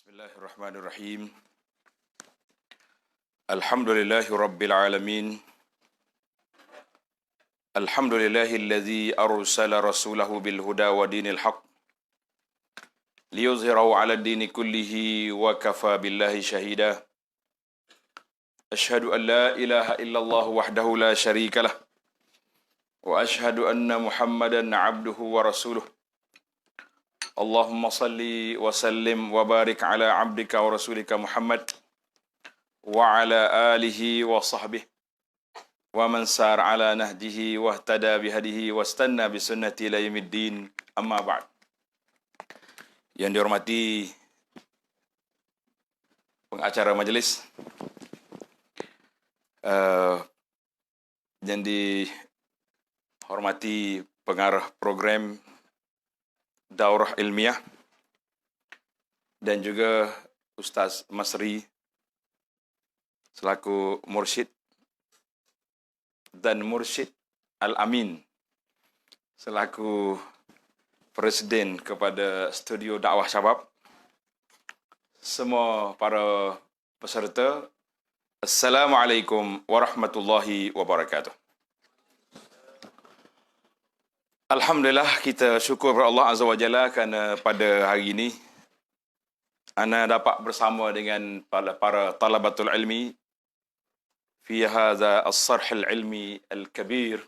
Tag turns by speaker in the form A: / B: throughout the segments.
A: Bismillahirrahmanirrahim. Alhamdulillahi rabbil alamin. Alhamdulillahilladzi arsala rasulahu bil huda wa dinil haq liyuzhirahu 'ala ad-dini kullihi wa kafa billahi shahida. Ashhadu an la ilaha illallah wahdahu la syarika lah wa ashhadu anna Muhammadan 'abduhu wa rasuluh. Allahumma salli wa sallim wa barik ala 'abdika wa rasulika Muhammad wa ala alihi wa sahbihi wa man sar ala nahjihi wa ihtada bihadihi wa istanna bisunnati ila yaumiddin, amma ba'd. Yang dihormati pengacara majelis, yang dihormati pengarah program daurah ilmiah, dan juga Ustaz Masri selaku mursyid, dan Mursyid Al-Amin selaku presiden kepada studio dakwah Syabab. Semua para peserta, Assalamualaikum warahmatullahi wabarakatuh. Alhamdulillah, kita syukur kepada Allah Azza wa Jalla kerana pada hari ini ana dapat bersama dengan para talabatul ilmi fi hadza as-sarh al-ilmi al-kabir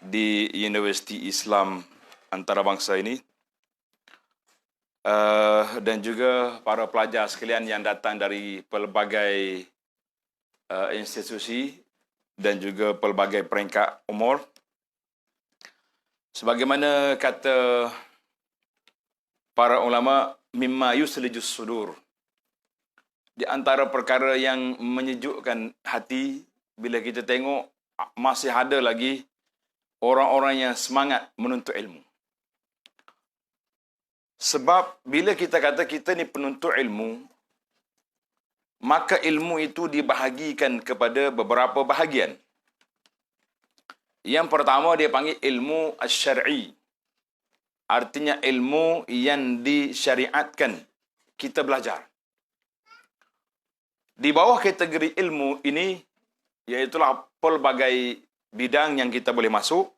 A: di Universiti Islam Antarabangsa ini, dan juga para pelajar sekalian yang datang dari pelbagai institusi dan juga pelbagai peringkat umur. Sebagaimana kata para ulama, mimma yuslijus sudur, di antara perkara yang menyejukkan hati bila kita tengok masih ada lagi orang-orang yang semangat menuntut ilmu. Sebab bila kita kata kita ni penuntut ilmu, maka ilmu itu dibahagikan kepada beberapa bahagian. Yang pertama dia panggil ilmu asy-syar'i. Artinya ilmu yang disyariatkan kita belajar. Di bawah kategori ilmu ini, iaitulah pelbagai bidang yang kita boleh masuk.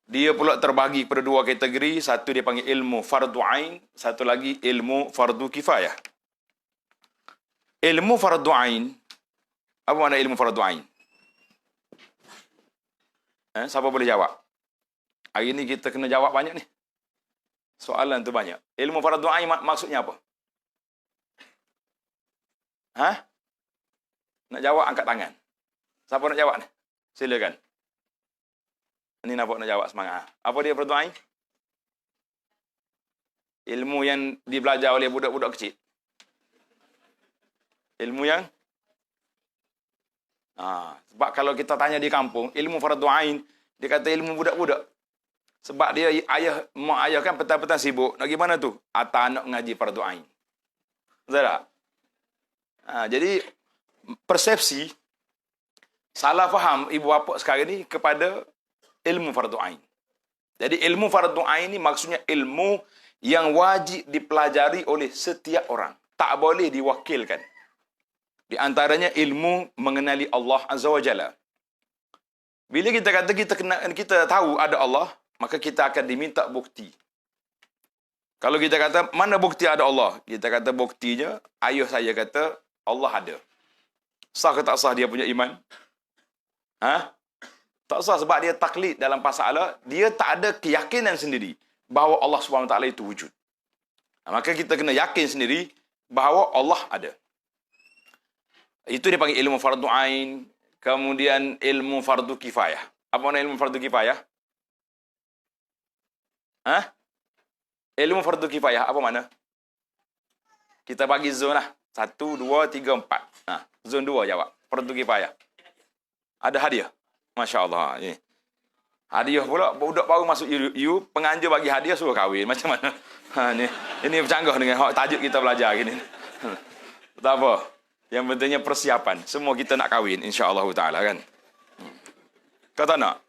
A: Dia pula terbahagi pada dua kategori. Satu dia panggil ilmu fardu ain, satu lagi ilmu fardu kifayah. Ilmu fardu ain, apa makna ilmu fardu ain? Siapa boleh jawab? Hari ini kita kena jawab banyak ni. Soalan tu banyak. Ilmu fardu ain maksudnya apa? Nak jawab angkat tangan. Siapa nak jawab ni? Silakan. Ini nampak nak jawab semangat. Apa dia fardu ain? Ilmu yang dibelajar oleh budak-budak kecil. Ilmu yang sebab kalau kita tanya di kampung, ilmu fardu ain, dia kata ilmu budak-budak. Sebab dia mak ayah kan petang-petang sibuk. Nak gimana tu? Atas anak ngaji fardu ain. Betul tak? Jadi persepsi salah faham ibu bapa sekarang ni kepada ilmu fardu ain. Jadi ilmu fardu ain ni maksudnya ilmu yang wajib dipelajari oleh setiap orang. Tak boleh diwakilkan. Di antaranya ilmu mengenali Allah Azza wa Jalla. Bila kita kata kita tahu ada Allah, maka kita akan diminta bukti. Kalau kita kata mana bukti ada Allah? Kita kata buktinya, ayah saya kata Allah ada. Sah ke tak sah dia punya iman? Tak sah sebab dia taklid dalam masalah, dia tak ada keyakinan sendiri bahawa Allah SWT itu wujud. Maka kita kena yakin sendiri bahawa Allah ada. Itu dia panggil ilmu fardu ain. Kemudian ilmu fardu kifayah. Apa makna ilmu fardu kifayah? Ilmu fardu kifayah apa makna? Kita bagi zon lah. 1, 2, 3, 4. Zon 2 jawab. Fardu kifayah. Ada hadiah. Masya Allah. Ini. Hadiah pula, budak baru masuk you penganjur bagi hadiah suruh kahwin. Macam mana? Ini bercanggah dengan tajuk kita belajar gini. Tak apa. Yang pentingnya persiapan. Semua kita nak kahwin, insya-Allah taala kan. Kata nak?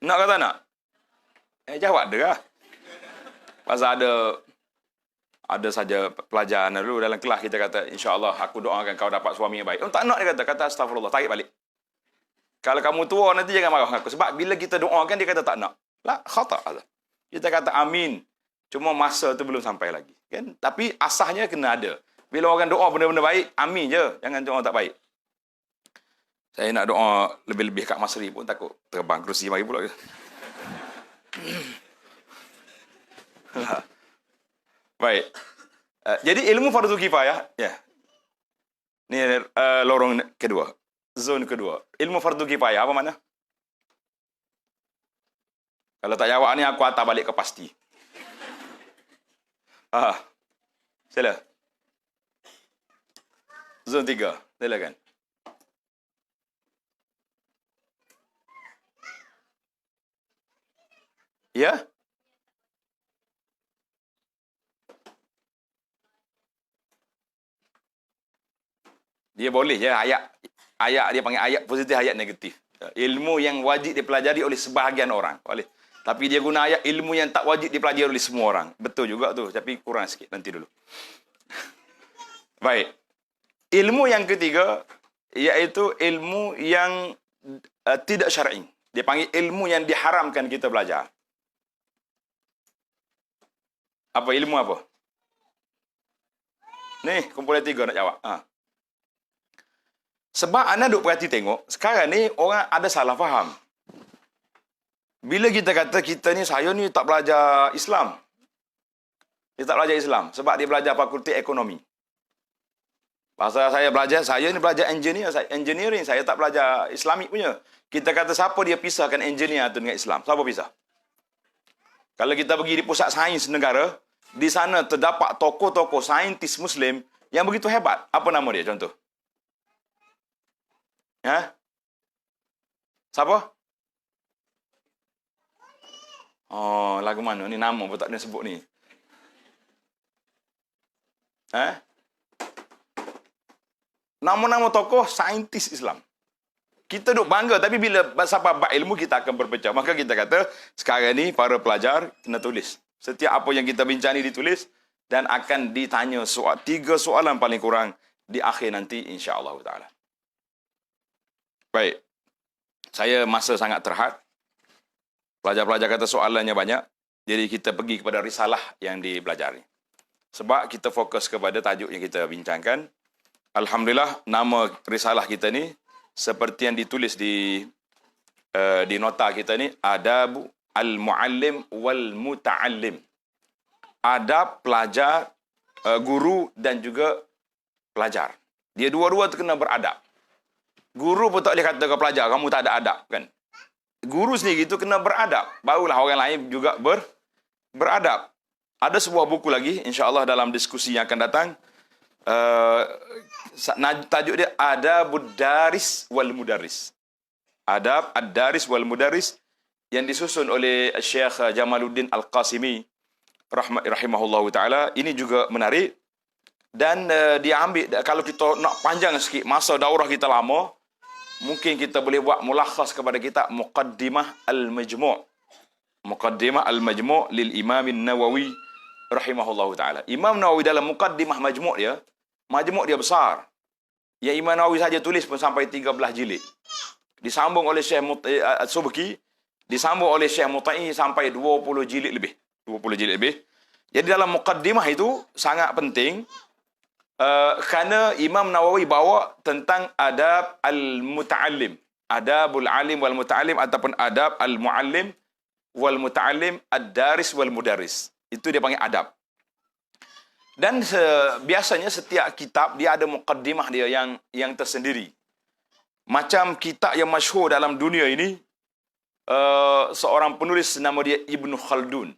A: Nak kata nak? Jawab dah. Pasal ada saja pelajaran dulu dalam kelas kita kata, insya-Allah aku doakan kau dapat suami yang baik. Oh, tak nak dia kata astagfirullah, tarik balik. Kalau kamu tua nanti jangan marah aku. Sebab bila kita doakan dia kata tak nak. Lah, khata'. Kita kata amin. Cuma masa tu belum sampai lagi. Kan? Tapi asasnya kena ada. Bila orang doa benda-benda baik, amin je. Jangan doa tak baik. Saya nak doa lebih-lebih kat Masri pun takut terbang kerusi mari pula. Baik. Jadi ilmu fardu kifayah, ya. Ni lorong kedua. Zon kedua. Ilmu fardu kifayah apa makna? Kalau tak jawab ni aku hantar balik ke pasti. Sila. Zon 3. Silakan. Ya? Dia boleh je ayat dia panggil ayat positif, ayat negatif. Ilmu yang wajib dipelajari oleh sebahagian orang. Boleh. Tapi dia guna ayat ilmu yang tak wajib dipelajari oleh semua orang. Betul juga tu. Tapi kurang sikit. Nanti dulu. Baik. Ilmu yang ketiga, iaitu ilmu yang tidak syar'i. Dia panggil ilmu yang diharamkan kita belajar. Apa ilmu apa? Ni, kumpulan 3 nak jawab. Sebab anda duk perhati tengok, sekarang ni orang ada salah faham. Bila kita kata kita ni, saya ni tak belajar Islam. Dia tak belajar Islam. Sebab dia belajar fakulti ekonomi. Pasal saya ni belajar engineering. Saya tak belajar Islamik punya. Kita kata siapa dia pisahkan engineer tu dengan Islam? Siapa pisah? Kalau kita pergi di pusat sains negara, di sana terdapat tokoh-tokoh saintis Muslim yang begitu hebat. Apa nama dia contoh? Siapa? Oh, lagu mana? Ni nama pun tak ada sebut ni. Nama-nama tokoh saintis Islam. Kita duk bangga, tapi bila sampai bab ilmu kita akan berpecah. Maka kita kata, sekarang ni para pelajar kena tulis. Setiap apa yang kita bincang ni ditulis dan akan ditanya 3 soalan paling kurang di akhir nanti insya-Allah taala. Baik. Saya masa sangat terhad. Pelajar-pelajar kata soalannya banyak. Jadi kita pergi kepada risalah yang dipelajari. Sebab kita fokus kepada tajuk yang kita bincangkan. Alhamdulillah, nama risalah kita ni seperti yang ditulis di nota kita ni, Adab al-Muallim wal-Muta'allim. Adab pelajar, guru dan juga pelajar. Dia dua-dua tu kena beradab. Guru pun tak boleh kata ke pelajar, kamu tak ada adab, kan? Guru sendiri itu kena beradab. Barulah orang lain juga beradab. Ada sebuah buku lagi, insya-Allah dalam diskusi yang akan datang. Tajuk dia Adabud Daris wal Mudarris. Adab ad-Daris wal Mudarris yang disusun oleh Syekh Jamaluddin Al-Qasimi rahimahullahu taala. Ini juga menarik dan dia ambil, kalau kita nak panjang sikit masa daurah kita lama, mungkin kita boleh buat mulakhas kepada kitab Muqaddimah Al-Majmu'. Muqaddimah Al-Majmu' lil Imam Nawawi rahimahullahu taala. Imam Nawawi dalam Muqaddimah Majmu' dia besar. Yang Imam Nawawi saja tulis pun sampai 13 jilid. Disambung oleh Syekh Subki, disambung oleh Syekh Muta'i sampai 20 jilid lebih. 20 jilid lebih. Jadi dalam muqaddimah itu sangat penting kerana Imam Nawawi bawa tentang adab al-muta'allim. Adabul alim wal muta'allim ataupun adab al-muallim wal muta'allim, ad-daris wal mudarris. Itu dia panggil adab. Dan biasanya setiap kitab dia ada muqaddimah dia yang tersendiri. Macam kitab yang masyhur dalam dunia ini, seorang penulis nama dia Ibnu Khaldun.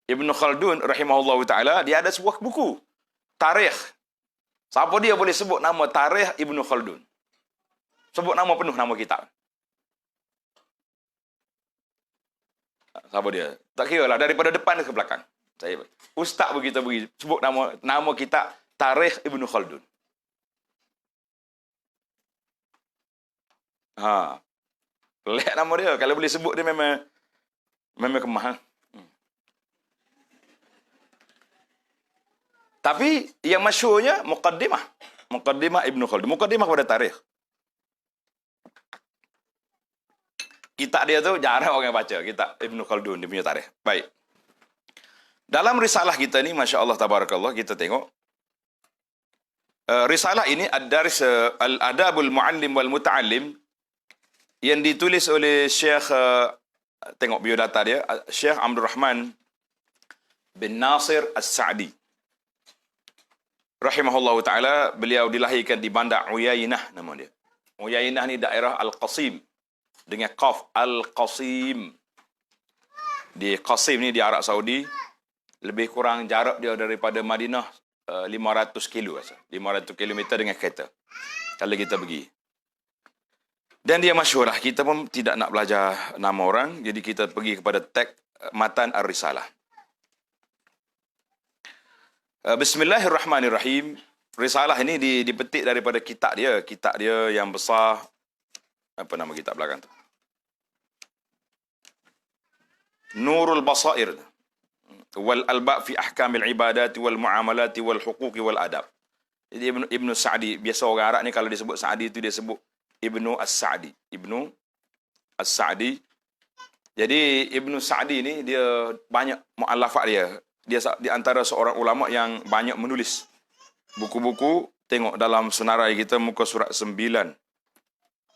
A: Ibnu Khaldun rahimahullahu taala, dia ada sebuah buku tarikh. Siapa dia boleh sebut nama tarikh Ibnu Khaldun? Sebut nama penuh nama kitab. Siapa dia? Tak kira lah daripada depan ke belakang. Saya ustaz begitu bagi sebut nama kitab Tarikh Ibnu Khaldun. Pelik nama dia. Kalau boleh sebut dia memang kemah. Tapi yang masyhurnya Muqaddimah. Muqaddimah Ibnu Khaldun. Muqaddimah pada tarikh. Kitab dia tu jarang orang baca. Kitab Ibnu Khaldun, dia punya tarikh. Baik. Dalam risalah kita ni, Masya Allah, Tabarakallah, kita tengok. Risalah ini Ad-Daris Al-Adabul Muallim wal Muta'allim yang ditulis oleh Syekh, tengok biodata dia, Syekh Abdul Rahman bin Nasir As-Sa'di. Rahimahullah Ta'ala, beliau dilahirkan di Bandar Uyainah, nama dia. Uyainah ni daerah Al-Qasim. Dengan Qaf, Al-Qasim. Di Qasim ni di Arab Saudi, lebih kurang jarak dia daripada Madinah 500 kilo. 500 kilometer dengan kereta. Kalau kita pergi. Dan dia masyhur lah. Kita pun tidak nak belajar nama orang. Jadi kita pergi kepada teks Matan Ar-Risalah. Bismillahirrahmanirrahim. Risalah ini dipetik daripada kitab dia. Kitab dia yang besar. Apa nama kitab belakang tu? Nurul Basair. Wal Albab fi Ahkamil Ibadati wal Muamalati wal Huquqi wal Adab. Jadi Ibnu Sa'di. Biasa orang Arab ni kalau disebut Sa'di tu dia sebut Ibnu As-Sa'di. Ibnu As-Sa'di. Jadi Ibnu Sa'di ni dia banyak mu'allafat dia. Dia di antara seorang ulama yang banyak menulis buku-buku. Tengok dalam senarai kita muka surat 9.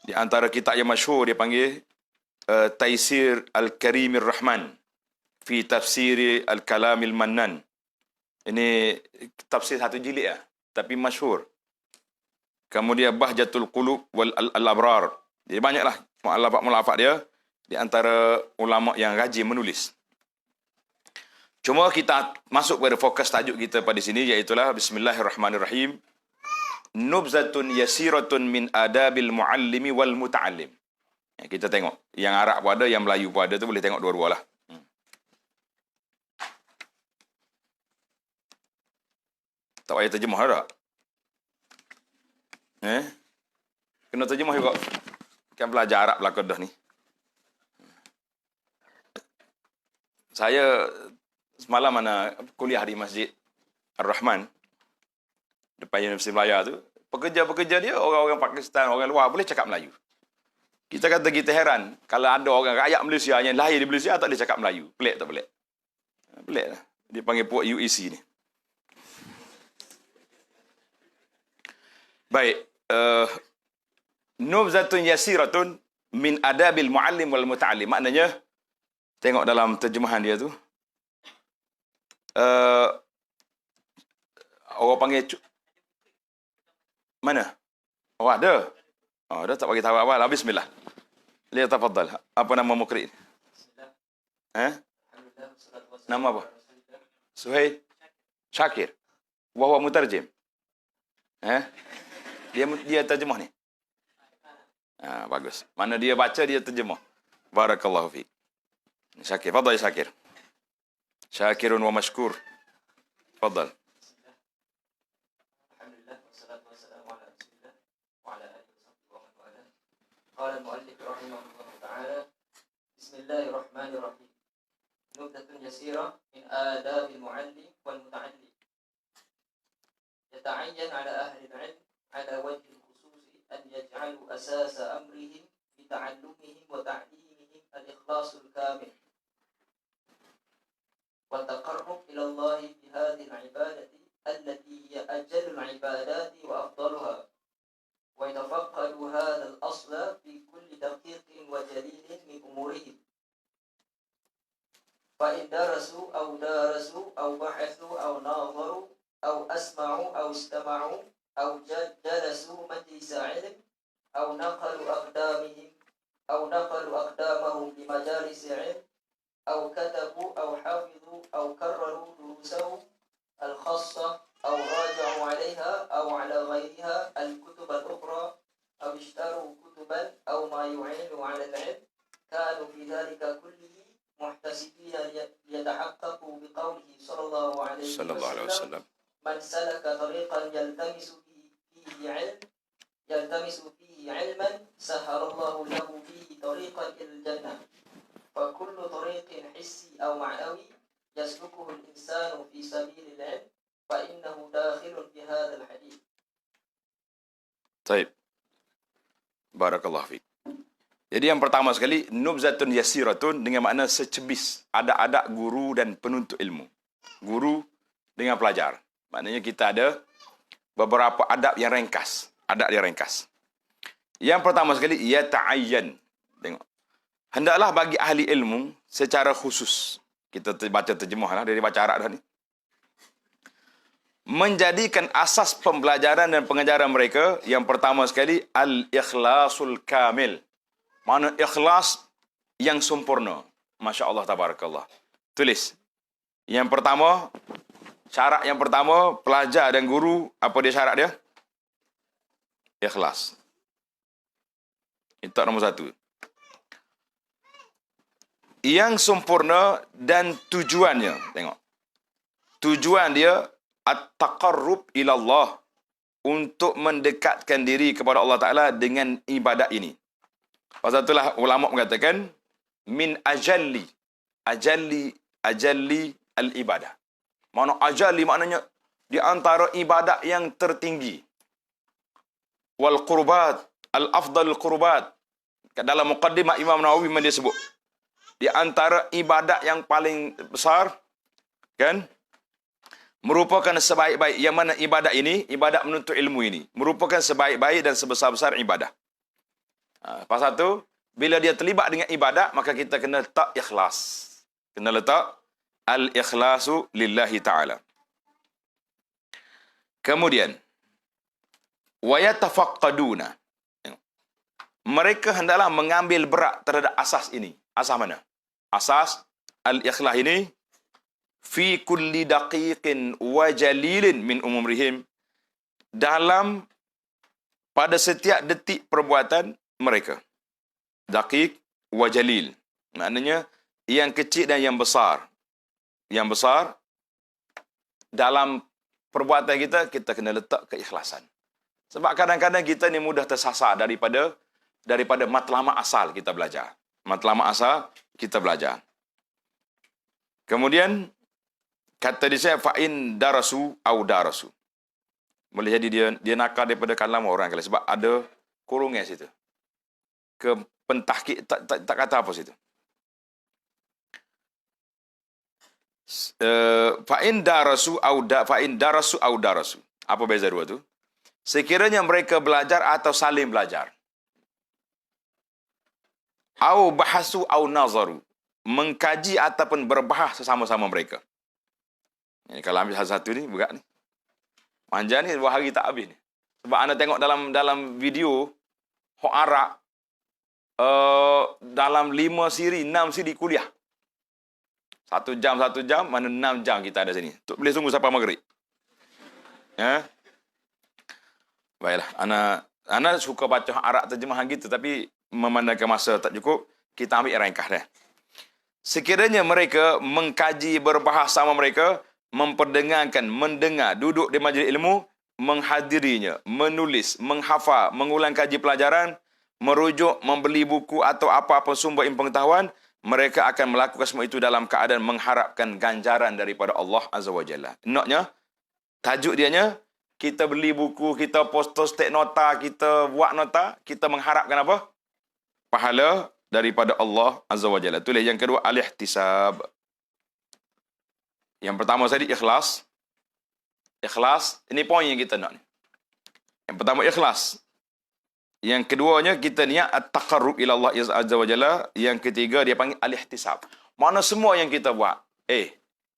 A: Di antara kitab yang masyhur dia panggil Taisir Al-Karimir Rahman fi Tafsir Al-Kalamil Mannan. Ini tafsir satu jilid tapi masyhur. Kemudian Bahjatul Qulub wal Al-Abrar. Jadi banyaklah mu'allafat dia di antara ulama yang rajin menulis. Cuma kita masuk pada fokus tajuk kita pada sini, iaitulah Bismillahirrahmanirrahim. Nubzatun yasiratun min adabil muallimi wal muta'allim. Kita tengok. Yang Arab pun ada, yang Melayu pun ada. Tu boleh tengok dua-dua lah. Tak payah terjemah tak? Kena terjemah juga. Kan belajar Arab belakang dah ni. Saya semalam mana kuliah di Masjid Ar-Rahman depan Universiti Melaya tu, pekerja-pekerja dia orang-orang Pakistan, orang luar boleh cakap Melayu. Kita kata kita heran kalau ada orang rakyat Malaysia yang lahir di Malaysia tak boleh cakap Melayu. Pelik tak pelik? Pelik lah. Dia panggil puak UEC ni. Baik, nubzatun yasiratun min adabil muallim wal muta'allim. Maknanya tengok dalam terjemahan dia tu. Orang panggil mana? Oh ada. Oh dah tak bagi tahu awal. Bismillah. Lihat tafadhal. Apa nama mukri? Nama apa? Suhail Syakir. Wa huwa mutarjim. Dia terjemah ni. Bagus. Mana dia baca dia terjemah. Barakallahu fiik. Syakir, fadhal Syakir. Syakirun wa mashkur. Fadhal.
B: Alhamdulillah wassalatu wassalamu ala Rasulillah wa ala alihi wa sahbihi wa man wala. Qala al-muallif rahimahullah ta'ala. Bismillahirrahmanirrahim. Nubdatun yasira min adabil muallim wal muta'allim. يتعين على أهل العلم على وجه الخصوص أن يجعلوا أساس أمرهم في تعلمهم وتعليمهم الإخلاص الكامل والتقرب إلى الله بهذه العبادة التي هي أجل العبادات وأفضلها ويتفقدوا هذا الأصل في كل دقيق وجليل من أمورهم فإن درسوا أو بحثوا أو ناظروا أو أسمعوا أو استمعوا أو جلسوا مجلس علم أو نقلوا أقدامهم لمجالس علم أو كتبوا أو حفظوا أو كرروا دروسهم الخاصة أو راجعوا عليها أو على غيرها الكتب الأخرى أو اشتروا كتبا أو ما يعين على العلم كانوا في ذلك كله محتسبين ليتحققوا بقوله صلى الله عليه وسلم من سلك طريقا يلتمس فيه علما سهل الله له به طريقا إلى الجنة فكل طريق حسي أو معنوي يسلكه الإنسان في سبيل العلم فإنه داخل في هذا الحديث.
A: Baik. Barakallahu fiik. Jadi yang pertama sekali, nubzatun yasiratun dengan makna secebis. Ada guru dan penuntut ilmu. Guru dengan pelajar. Maknanya kita ada beberapa adab yang ringkas. Adab yang ringkas. Yang pertama sekali, yata'ayyan. Tengok. Hendaklah bagi ahli ilmu secara khusus. Kita baca terjemah lah dari baca Arab dah ni. Menjadikan asas pembelajaran dan pengajaran mereka, yang pertama sekali, al-ikhlasul kamil. Mana ikhlas yang sempurna. Masya Allah, tabarakallah. Tulis. Yang pertama, syarat yang pertama, pelajar dan guru, apa dia syarat dia? Ikhlas. Itu nombor satu. Yang sempurna dan tujuannya. Tengok. Tujuan dia, at-taqarrub ilallah. Untuk mendekatkan diri kepada Allah Ta'ala dengan ibadat ini. Pasal itulah ulama mengatakan min ajalli al-ibadah. Mana ajalli maknanya di antara ibadat yang tertinggi. Wal qurbat al-afdal qurbat. Dalam muqaddimah Imam Nawawi dia sebut di antara ibadat yang paling besar kan merupakan sebaik-baik, yang mana ibadat ini, ibadat menuntut ilmu ini merupakan sebaik-baik dan sebesar-besar ibadah. Pasal tu, bila dia terlibat dengan ibadat, maka kita kena letak ikhlas. Kena letak al-ikhlasu lillahi ta'ala. Kemudian, وَيَتَفَقَّدُونَ. Mereka hendaklah mengambil berat terhadap asas ini. Asas mana? Asas al-ikhlas ini, fi kulli daqiqin wa jalilin min umurihim. Dalam, pada setiap detik perbuatan mereka. Daqiq wa jalil. Maknanya, yang kecil dan yang besar. Yang besar, dalam perbuatan kita, kita kena letak keikhlasan. Sebab kadang-kadang kita ni mudah tersasar daripada matlamat asal kita belajar. Matlamat asal kita belajar. Kemudian, kata dia, fa'in darasu au darasu. Boleh jadi dia nakal daripada kalam orang kali. Sebab ada kurungnya situ. Ke pentahqiq tak kata apa situ. Fa'in darasu au darasu. Apa beza dua tu? Sekiranya mereka belajar atau saling belajar. Au bahasu au nazaru. Mengkaji ataupun berbahas sesama-sama mereka. Ini kalau ambil satu ni, buka ni. Manja ni 2 hari tak habis ni. Sebab anda tengok dalam video hok Arab, dalam 5 siri, 6 siri kuliah. 1 jam, mana 6 jam kita ada sini. Boleh tunggu sampai maghrib. Ya. Baiklah, ana suka baca Arab terjemahan gitu, tapi memandangkan masa tak cukup, kita ambil ringkas dah. Sekiranya mereka mengkaji, berbahas sama mereka, memperdengarkan, mendengar, duduk di majlis ilmu, menghadirinya, menulis, menghafal, mengulang kaji pelajaran, merujuk, membeli buku atau apa-apa sumber ilmu pengetahuan, mereka akan melakukan semua itu dalam keadaan mengharapkan ganjaran daripada Allah Azza wa Jalla. Naknya, tajuk dianya, kita beli buku, kita post take nota, kita buat nota, kita mengharapkan apa? Pahala daripada Allah Azza wa Jalla. Tulis yang kedua, al-ihtisab. Yang pertama tadi ikhlas. Ikhlas, ini poin yang kita nak ni. Yang pertama ikhlas. Yang keduanya kita niat at-taqarrub ila Allah Azza wa Jalla. Yang ketiga dia panggil al-ihtisab. Mana semua yang kita buat,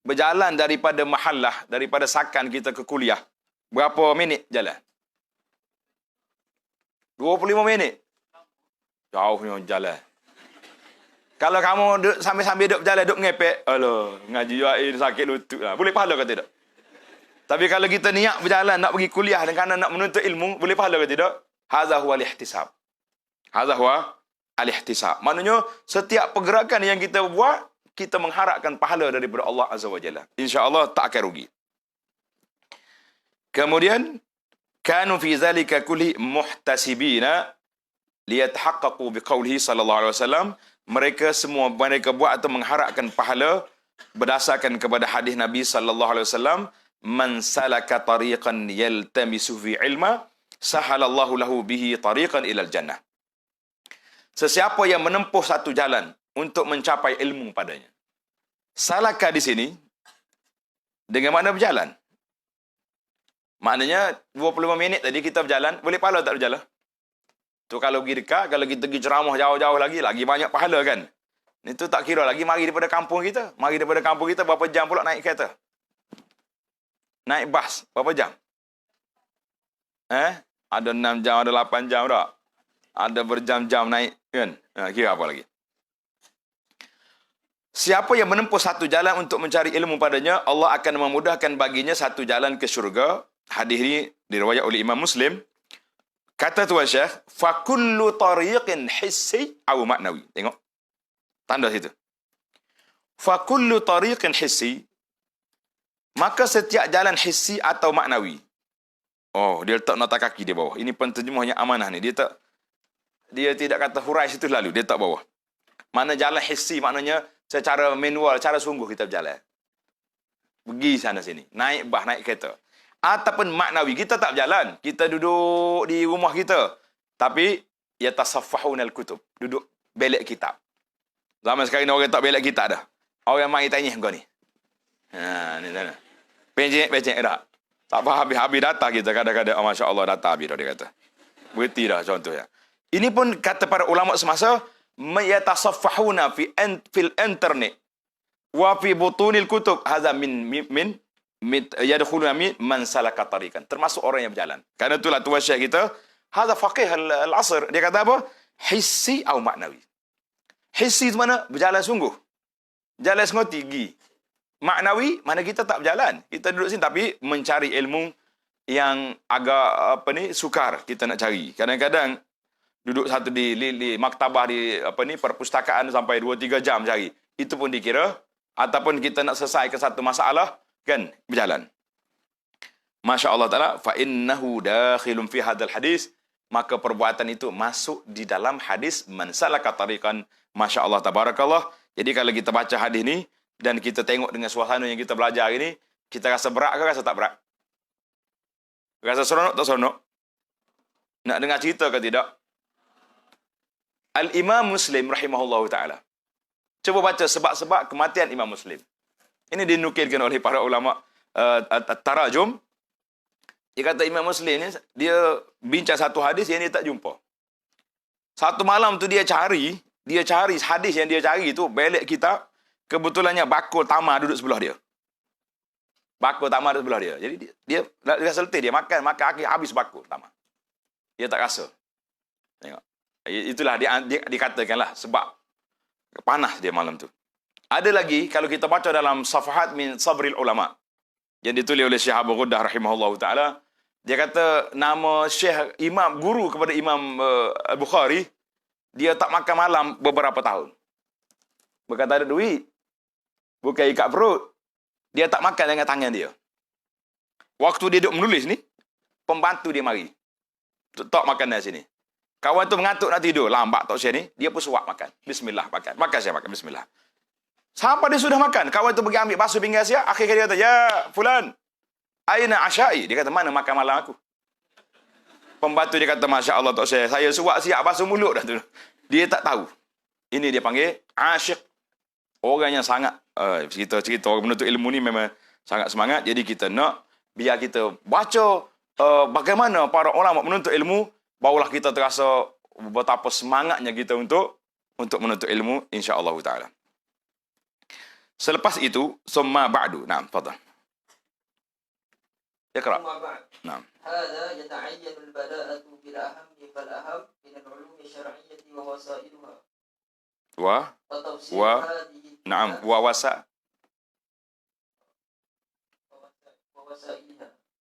A: berjalan daripada mahallah, daripada sakan kita ke kuliah. Berapa minit jalan? 25 minit. Jauhnya jalan. Kalau kamu sambil-sambil duduk berjalan, duduk ngepek, alah, ngaji juain sakit lutut lah. Boleh pahala ke tidak? Tapi kalau kita niat berjalan, nak pergi kuliah dan kerana nak menuntut ilmu, boleh pahala ke tidak? Hadza huwa al-ihtisab. Hadza huwa al-ihtisab. Maknanya, setiap pergerakan yang kita buat, kita mengharapkan pahala daripada Allah Azza wa Jalla. InsyaAllah tak akan rugi. Kemudian, kanu fi zalika kulli muhtasibina liyatahaqqaqu biqaulihi sallallahu alaihi wasallam. Mereka buat atau mengharapkan pahala berdasarkan kepada hadis Nabi sallallahu alaihi wasallam, man salaka tariqan yaltamisu fi ilma sahalallahu lahu bihi tariqan ilal jannah. Sesiapa yang menempuh satu jalan untuk mencapai ilmu padanya. Salaka di sini dengan makna berjalan. Maknanya 25 minit tadi kita berjalan, boleh pahala tak berjalan? Tu kalau pergi dekat, kalau kita pergi ceramah jauh-jauh lagi banyak pahala kan? Itu tak kira lagi mari daripada kampung kita. Mari daripada kampung kita berapa jam pula naik kereta? Naik bas, berapa jam? Ada 6 jam, ada 8 jam tak? Ada berjam-jam naik kan? Kira apa lagi? Siapa yang menempuh satu jalan untuk mencari ilmu padanya, Allah akan memudahkan baginya satu jalan ke syurga. Hadis ini diriwayat oleh Imam Muslim. Kata Tuan Syekh, fa kullu tariqin hissi aw ma'nawi. Tengok. Tanda situ. Fa kullu tariqin hissi, maka setiap jalan hissi atau maknawi. Oh, dia letak nota kaki di bawah. Ini penterjemahnya amanah ni. Dia tidak kata hurai situ lalu, dia tak bawah. Mana jalan hissi maknanya secara manual, cara sungguh kita berjalan. Pergi sana sini, naik bas, naik kereta. Ataupun maknawi, kita tak berjalan. Kita duduk di rumah kita. Tapi, yatasaffahunal kutub. Duduk belek kitab. Zaman sekarang ni orang tak belek kitab dah. Orang mari tanya kau ni. Ni sana. Pencet dah. Tak faham habis data kita kadang-kadang. Oh, Masya Allah, data habis dah dia kata. Berhenti dah contohnya. Ini pun kata para ulama semasa, yatasaffahuna fil internet wa fi butunil kutub hadza min yadkhuluna min man salaka tariqan, termasuk orang yang berjalan. Karena itulah tuan syekh kita hadza faqih al-asr, dia kata apa? Hissi atau maknawi. Hissi itu mana? Berjalan sungguh, jalan sengoti pergi. Maknawi mana kita tak berjalan, kita duduk sini tapi mencari ilmu yang agak sukar kita nak cari. Kadang-kadang duduk satu di maktabah di perpustakaan sampai 2-3 jam cari. Itu pun dikira. Ataupun kita nak selesaikan satu masalah, kan, berjalan. Masya Allah Ta'ala, فَإِنَّهُ دَاخِلٌ فِي هَذَا الْحَدِيثِ, maka perbuatan itu masuk di dalam hadis man salaka tariqan. Masya Allah Tabarakallah. Jadi kalau kita baca hadis ini, dan kita tengok dengan suasana yang kita belajar ini, kita rasa berat ke rasa tak berat? Rasa seronok tak seronok? Nak dengar cerita ke tidak? Al-Imam Muslim rahimahullahu ta'ala. Cuba baca sebab-sebab kematian Imam Muslim. Ini dinukilkan oleh para ulama tarajum. Dia kata Imam Muslim ni, dia bincang satu hadis yang dia tak jumpa. Satu malam tu dia cari hadis yang dia cari tu, belek kitab, kebetulannya bakul tamar duduk sebelah dia. Bakul tamar duduk sebelah dia. Jadi dia rasa letih, dia makan akhir habis bakul tamar. Dia tak rasa. Tengok. Itulah dikatakanlah sebab panas dia malam tu. Ada lagi kalau kita baca dalam Safahat min Sabril Ulama yang ditulis oleh Syekh Abu Ghuddah rahimahullahu taala, dia kata nama Syekh imam guru kepada Imam Al-Bukhari, dia tak makan malam beberapa tahun. Berkata ada duit, bukan ikat perut. Dia tak makan dengan tangan dia. Waktu dia duduk menulis ni, pembantu dia mari. Tak makan dari sini. Kawan tu mengantuk nak tidur. Lambat Tok Syekh ni. Dia pun suap makan. Bismillah makan. Makan saya makan. Bismillah. Sampai dia sudah makan. Kawan tu pergi ambil basuh pinggan saya. Akhirnya dia kata, ya fulan. Aina asyai. Dia kata, mana makan malam aku? Pembantu dia kata, Masya Allah Tok Syekh. Saya suap siap basuh mulut dah tu. Dia tak tahu. Ini dia panggil asyik. Orang yang sangat. Cerita orang menuntut ilmu ni memang sangat semangat. Jadi kita nak biar kita baca bagaimana para ulama menuntut ilmu. Barulah kita terasa betapa semangatnya kita untuk menuntut ilmu insya-Allah taala. Selepas itu, summa ba'du. Naam, tafadhal. Iqra. Naam.
B: هذا يتعين البلاءة بالأهم فالأهم من العلوم الشرعية ووسائلها. وتفسير هذه
A: نعم
B: ووسائلها.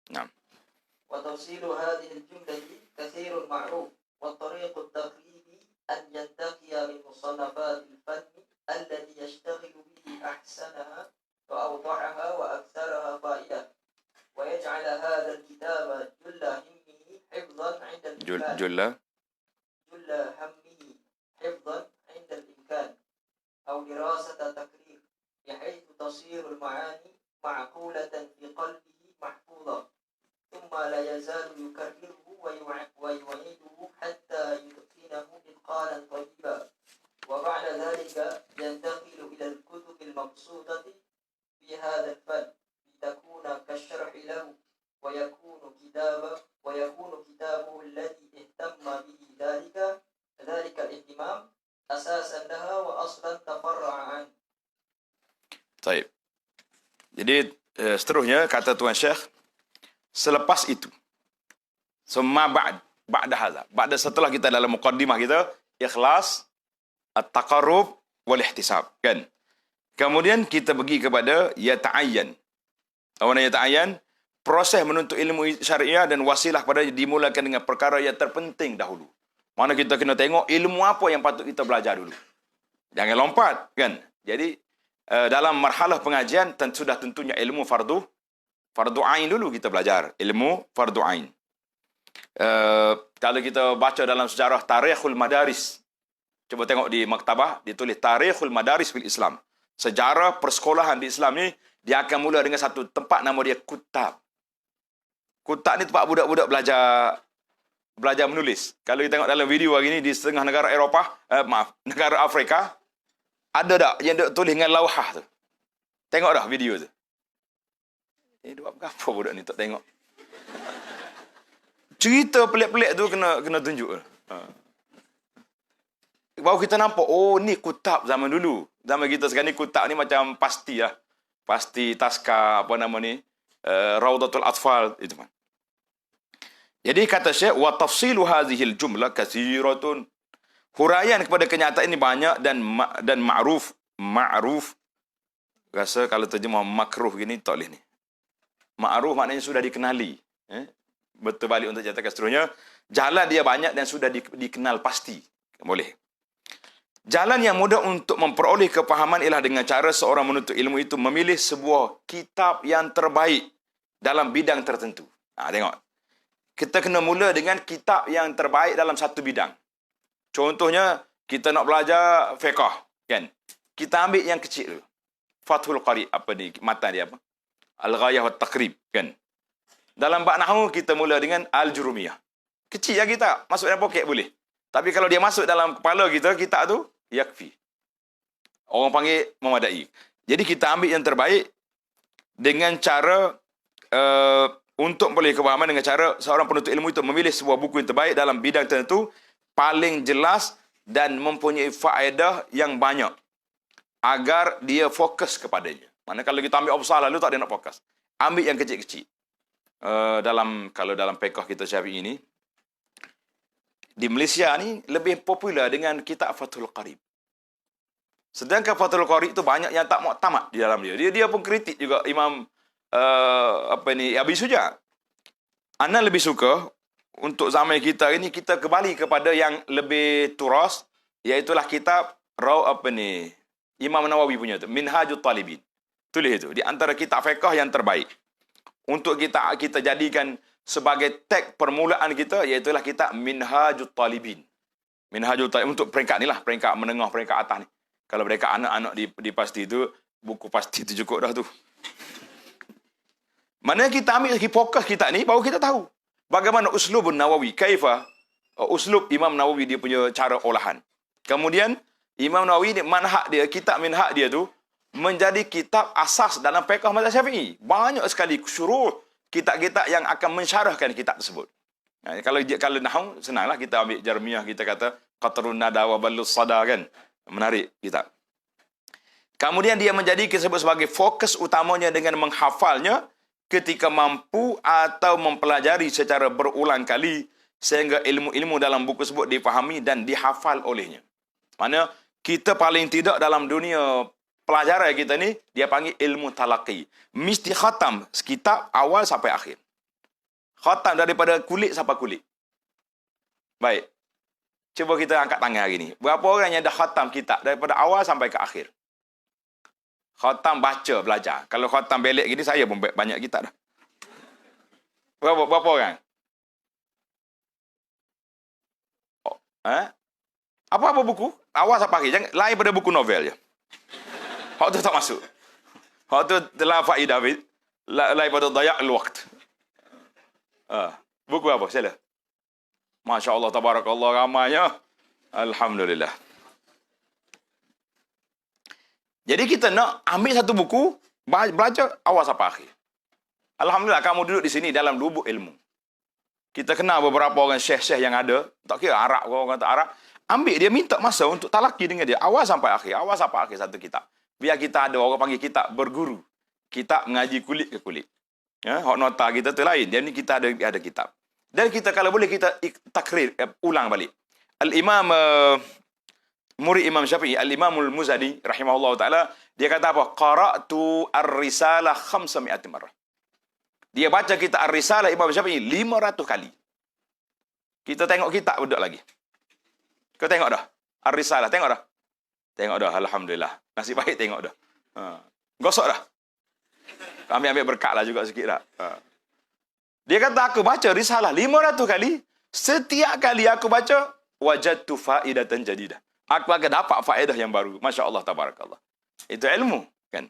A: نعم.
B: وتفصيل هذه الجملة كثير معروف، والطريق التقريبي أن ينتقي من مصنفات الفن الذي يشتغل به أحسنها وأوضحها وأكثرها فائدة، ويجعل هذا الكتاب جل همه حفظا عند الإمكان. جل همه حفظا عند الإمكان، أو دراسة تقرير، بحيث تصير المعاني معقولة في قلبه ثم لا يزال يكرره ويعيده حتى يتقنه إتقانا طيبا وبعد ذلك ينتقل إلى الكتب المبسوطة في هذا الفن لتكون كالشرح له ويكون كتابه الذي اهتم به ذلك الاهتمام أساسا لها وأصلا تفرع عنه.
A: Baik. Jadi seterusnya kata Tuan Syekh, selepas itu, semua ba'da hadza, ba'da setelah kita dalam muqaddimah kita ikhlas, at-taqarrub wal ihtisab, kan? Kemudian kita pergi kepada yata'ayyan. Apa namanya yata'ayyan? Proses menuntut ilmu syariah dan wasilah pada dimulakan dengan perkara yang terpenting dahulu. Mana kita kena tengok ilmu apa yang patut kita belajar dulu. Jangan lompat, kan? Jadi dalam marhalah pengajian sudah tentunya ilmu fardu ain dulu kita belajar. Ilmu fardu ain. Kalau kita baca dalam sejarah Tarikhul Madaris, coba tengok di maktabah, ditulis Tarikhul Madaris fil Islam. Sejarah persekolahan di Islam ni, dia akan mula dengan satu tempat nama dia Kutab. Kutab ni tempat budak-budak belajar menulis. Kalau kita tengok dalam video hari ni di setengah negara Eropah, negara Afrika, ada tak yang duk tulis dengan lauhah tu? Tengok dah video tu. Buat apa budak ni tak tengok? Cerita pelik-pelik tu kena tunjuk. Baru kita nampak, oh ni kutab zaman dulu. Zaman kita sekarang ni kutab ni macam pasti lah. Pasti taska apa nama ni? Raudatul Atfal itu kan. Jadi kata Syekh, wa tafsilu hadhil jumlah katsiratun. Huraian kepada kenyataan ini banyak dan ma'ruf. Rasa kalau terjemah makruh gini tak boleh ni. Ma'ruf maknanya sudah dikenali. Betul balik untuk nyatakan seterusnya. Jalan dia banyak dan sudah dikenal pasti. Boleh. Jalan yang mudah untuk memperoleh kepahaman ialah dengan cara seorang menuntut ilmu itu memilih sebuah kitab yang terbaik dalam bidang tertentu. Tengok. Kita kena mula dengan kitab yang terbaik dalam satu bidang. Contohnya, kita nak belajar fiqh, kan? Kita ambil yang kecil dulu. Fathul Qari, apa ni? Matan dia apa? Al-Ghayah wa Taqrib, kan? Dalam bab nahwu, kita mula dengan Al-Jurumiyah. Kecil ya kita, masuk dalam poket boleh. Tapi kalau dia masuk dalam kepala kita, kitab tu, yakfi. Orang panggil memadai. Jadi kita ambil yang terbaik dengan cara untuk boleh kepahaman dengan cara seorang penuntut ilmu itu memilih sebuah buku yang terbaik dalam bidang tertentu, paling jelas dan mempunyai faedah yang banyak agar dia fokus kepadanya. Mana kalau kita ambil besar lalu tak ada nak fokus. Ambil yang kecil-kecil. Kalau dalam fiqh kita Syafi'i ini, di Malaysia ni lebih popular dengan kitab Fathul Qarib. Sedangkan Fathul Qarib itu banyak yang tak muktamad di dalam dia. Dia pun kritik juga Imam Abi Suja. Ana lebih suka untuk zaman kita ini kita kembali kepada yang lebih turas, iaitulah kitab Imam Nawawi punya tu, Minhajut Talibin. Tulis itu di antara kitab fiqh yang terbaik. Untuk kita jadikan sebagai tag permulaan kita, iaitulah kitab Minhajut Talibin. Minhajut Talibin untuk peringkat ni lah, peringkat menengah, peringkat atas ni. Kalau mereka anak-anak di pasti tu, buku pasti tu cukup dah tu. Mana kita ambil fokus kita ni, baru kita tahu bagaimana uslubun Nawawi, kaifa uslub Imam Nawawi dia punya cara olahan. Kemudian Imam Nawawi ni manhaj dia, kitab minhaj dia tu menjadi kitab asas dalam fiqh mazhab Syafi'i. Banyak sekali syuruh kitab-kitab yang akan mensyarahkan kitab tersebut. Kalau nahwu senanglah kita ambil Jarmiyah, kita kata qatrun nada wa ballus sada, kan. Menarik kitab. Kemudian dia menjadi disebut sebagai fokus utamanya dengan menghafalnya ketika mampu atau mempelajari secara berulang kali sehingga ilmu-ilmu dalam buku tersebut dipahami dan dihafal olehnya. Mana kita paling tidak dalam dunia pelajaran kita ni, dia panggil ilmu talaqi. Mesti khatam kitab awal sampai akhir. Khatam daripada kulit sampai kulit. Baik. Cuba kita angkat tangan hari ni. Berapa orang yang dah khatam kitab daripada awal sampai ke akhir? Khatam baca, belajar. Kalau khatam belik gini, saya pun banyak kitab dah. Berapa orang? Apa-apa buku? Awal sampai akhir. Jangan lain pada buku novel je. Hak tu tak masuk. Hak tu telah faedah. Lain pada daya'ul waqt. Buku apa? Sila. Masya Allah, tabarakallah, ramainya. Alhamdulillah. Jadi kita nak ambil satu buku, belajar awal sampai akhir. Alhamdulillah, kamu duduk di sini dalam lubuk ilmu. Kita kenal beberapa orang syekh-syekh yang ada, tak kira Arab ke orang tak Arab, ambil dia minta masa untuk talaki dengan dia, awal sampai akhir satu kitab. Biar kita ada orang panggil kitab berguru. Kitab mengaji kulit ke kulit. Ya, hak nota kita tu lain. Dia ni kita ada kitab. Dan kita kalau boleh kita takrir, ulang balik. Al-Imam murid Imam Syafi'i, Al-Imamul Muzani rahimahullah taala, dia kata apa? Qara'tu ar-risalah 500 marrah. Dia baca kita ar-risalah Imam Syafi'i 500 kali. Kita tengok kitab budak lagi. Kau tengok dah? Ar-risalah tengok dah? Tengok dah, alhamdulillah. Nasib baik tengok dah. Gosok dah. Kami ambil berkat lah juga sikit dah. Dia kata aku baca risalah 500 kali. Setiap kali aku baca, wajadtu faidatan jadidah. Aku akan dapat faedah yang baru. Masya Allah, tabarakallah. Itu ilmu, kan?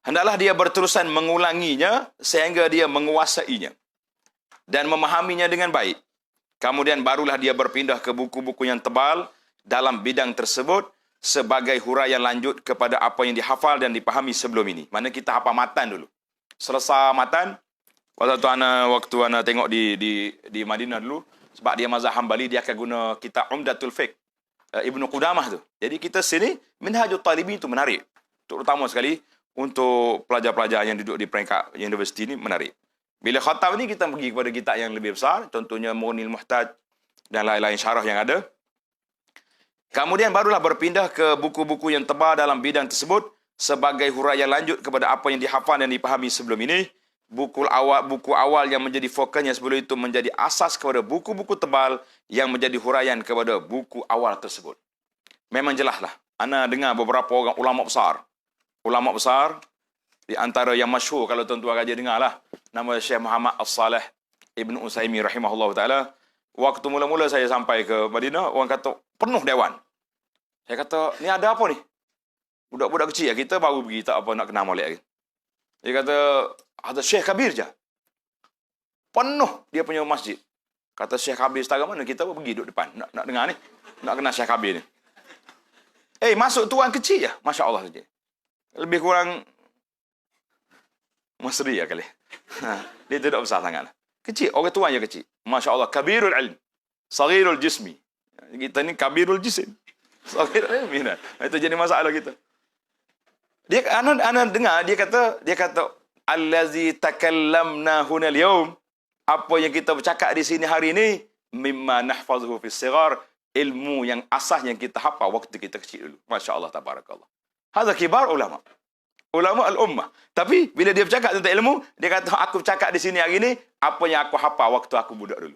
A: Hendaklah dia berterusan mengulanginya sehingga dia menguasainya dan memahaminya dengan baik. Kemudian barulah dia berpindah ke buku-buku yang tebal dalam bidang tersebut sebagai huraian lanjut kepada apa yang dihafal dan dipahami sebelum ini. Mana kita hafal matan dulu. Selesai matan, waktu ana tengok di Madinah dulu, sebab dia mazhab Hambali, dia akan guna kitab Umdatul Fiqh Ibnu Qudamah tu. Jadi kita sini Minhajut Talibin itu menarik. Terutama sekali untuk pelajar-pelajar yang duduk di peringkat universiti ini menarik. Bila khatam ni kita pergi kepada kitab yang lebih besar, contohnya Mu'nil Muhtaj dan lain-lain syarah yang ada. Kemudian barulah berpindah ke buku-buku yang tebal dalam bidang tersebut sebagai huraian lanjut kepada apa yang dihafal dan dipahami sebelum ini. Buku awal yang menjadi fokusnya sebelum itu menjadi asas kepada buku-buku tebal yang menjadi huraian kepada buku awal tersebut. Memang jelaslah. Ana dengar beberapa orang ulama besar. Ulama besar, di antara yang masyhur kalau tuan-tuan raja dengarlah, nama Syekh Muhammad As-Salih Ibn Utsaimin rahimahullah ta'ala. Waktu mula-mula saya sampai ke Madinah, orang kata penuh dewan. Saya kata, ni ada apa ni? Budak-budak kecil, kita baru pergi, tak apa nak kenal molek lagi. Dia kata, ada Syekh Kabir je. Penuh dia punya masjid. Kata Syekh Kabir setara mana, kita pun pergi duduk depan. Nak dengar ni. Nak kenal Syekh Kabir ni. Masuk tuan kecil je. Masya Allah saja. Lebih kurang Masri ya kali. Dia tidak besar sangat. Kecil. Orang tuan je kecil. Masya Allah. Kabirul ilm. Saghirul jismi. Kita ni kabirul jisim. Saghirul ilmi. Itu jadi masalah kita. Dia ana dengar dia kata allazi takallamna hunal yaum, apa yang kita bercakap di sini hari ini, mimma nahfazuhu fis sighar, ilmu yang asas yang kita hafal waktu kita kecil dulu. Masya-Allah tabarakallah. Hadza kibar ulama. Ulama al-ummah. Tapi bila dia bercakap tentang ilmu, dia kata aku bercakap di sini hari ini apa yang aku hafal waktu aku budak dulu.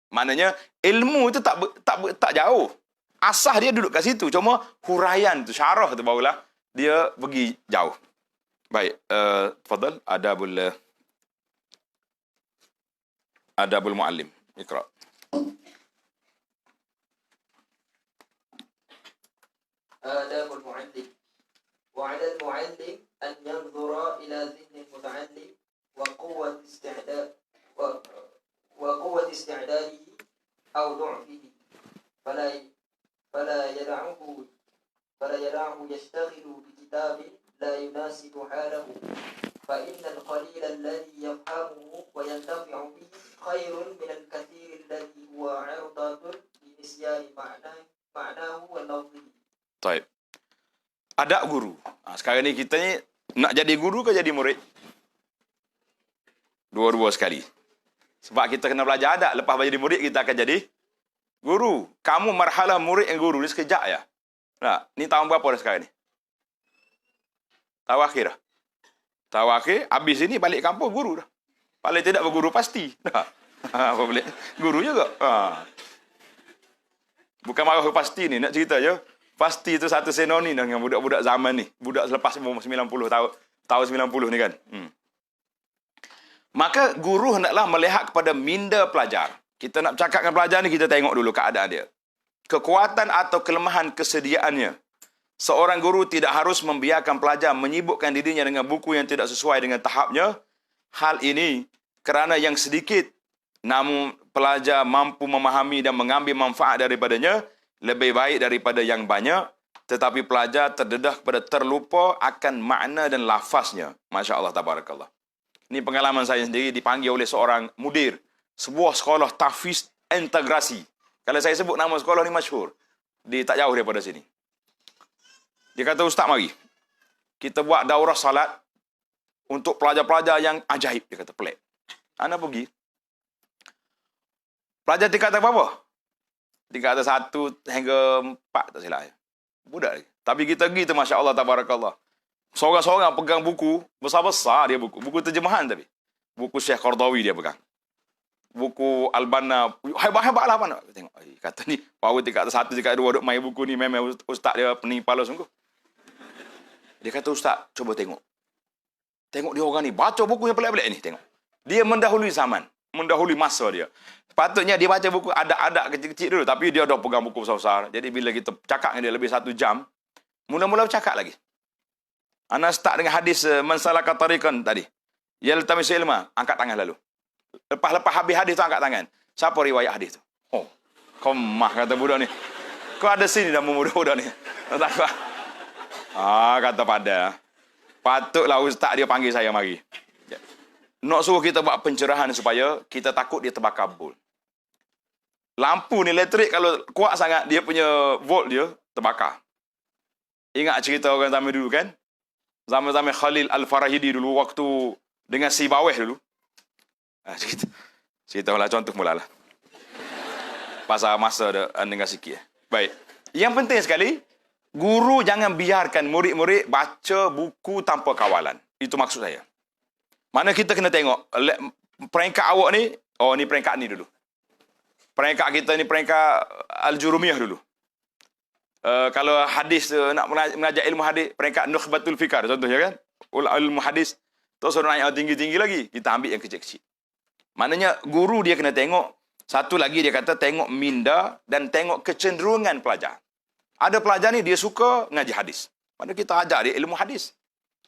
A: Maknanya ilmu itu tak jauh. Asas dia duduk kat situ, cuma huraian tu, syarah tu barulah dia pergi jauh. Baik, tafadhal adabul muallim. Iqra.
B: آداب المعلم وعلى المعلم أن ينظر إلى ذهن المتعلم وقوة استعداده أو ضعفه فلا يدعه يشتغل بكتاب لا يناسب حاله فإن القليل الذي يفهمه وينتفع به خير من الكثير الذي هو عرضة لنسيان معناه ولفظه.
A: Baik. Adab guru. Sekarang ni kita ni nak jadi guru ke jadi murid? Dua-dua sekali. Sebab kita kena belajar adab. Lepas jadi murid, kita akan jadi guru. Kamu marhalah murid yang guru ni sekejap ya. Nah, ni tahun berapa dah sekarang ni? Tahun akhir dah. Tahun akhir, habis ini balik kampung guru dah. Paling tidak berguru pasti. Apa boleh? Guru juga. Bukan marah pasti ni, nak cerita je. Pasti itu satu sinonim dengan budak-budak zaman ni. Budak selepas umur 90 tahun 90 ni kan. Maka guru hendaklah melihat kepada minda pelajar. Kita nak bercakap dengan pelajar ni, kita tengok dulu keadaan dia. Kekuatan atau kelemahan kesediaannya. Seorang guru tidak harus membiarkan pelajar menyibukkan dirinya dengan buku yang tidak sesuai dengan tahapnya. Hal ini kerana yang sedikit namun pelajar mampu memahami dan mengambil manfaat daripadanya lebih baik daripada yang banyak, tetapi pelajar terdedah kepada terlupa akan makna dan lafaznya. Masya Allah, tabarakallah. Ini pengalaman saya sendiri dipanggil oleh seorang mudir sebuah sekolah tahfiz integrasi. Kalau saya sebut nama sekolah ni masyhur, di tak jauh daripada sini. Dia kata, "Ustaz, mari kita buat daurah salat untuk pelajar-pelajar yang ajaib." Dia kata, pelik. Ana pergi. Pelajar tingkat apa? Tingkat 1 hingga 4 tak silap saya. Budak lagi. Tapi kita pergi tu, Masya Allah, tabarakallah. Seorang-seorang pegang buku, besar-besar dia buku. Buku terjemahan tapi. Buku Syekh Qardawi dia pegang. Buku Al-Banna. Hebat-hebat lah apa nak. Tengok. Kata ni, baru tingkat 1, tingkat 2 duk main buku ni. Memang ustaz dia pening kepala sungguh. Dia kata, "Ustaz, cuba tengok. Tengok dia orang ni. Baca buku yang pelik-pelik ni. Tengok. Dia mendahului zaman. Mendahului masa dia. Patutnya dia baca buku adat-adat kecil-kecil dulu. Tapi dia dah pegang buku besar-besar. Jadi bila kita cakap dengan dia lebih 1 jam, mula-mula bercakap lagi. Ana start dengan hadis mansalaka tariqan tadi. Yaltamisu ilma, angkat tangan lalu. Lepas habis hadis tu angkat tangan. Siapa riwayat hadis tu? Oh, komah kata budak ni. Kau ada sini dah budak ni. Tak apa. Kata pada. Patutlah ustaz dia panggil saya mari. Nak suruh kita buat pencerahan supaya kita takut dia terbakar bol. Lampu ni elektrik kalau kuat sangat, dia punya volt dia terbakar. Ingat cerita orang zaman dulu kan? Zaman-zaman Khalil Al-Farahidi dulu, waktu dengan si Baweh dulu. Cerita lah, contoh mula lah. Pasal masa dengar sikit. Baik. Yang penting sekali, guru jangan biarkan murid-murid baca buku tanpa kawalan. Itu maksud saya. Mana kita kena tengok, peringkat awak ni, oh ni peringkat ni dulu. Peringkat kita ni peringkat Al-Jurumiyah dulu. Kalau hadis nak mengajar ilmu hadis, peringkat Nukhbatul Fikar contohnya kan, ilmu hadis tu suruh naik tinggi-tinggi lagi, kita ambil yang kecil-kecil. Maknanya guru dia kena tengok. Satu lagi dia kata tengok minda dan tengok kecenderungan pelajar. Ada pelajar ni dia suka ngaji hadis, mana kita ajar dia ilmu hadis.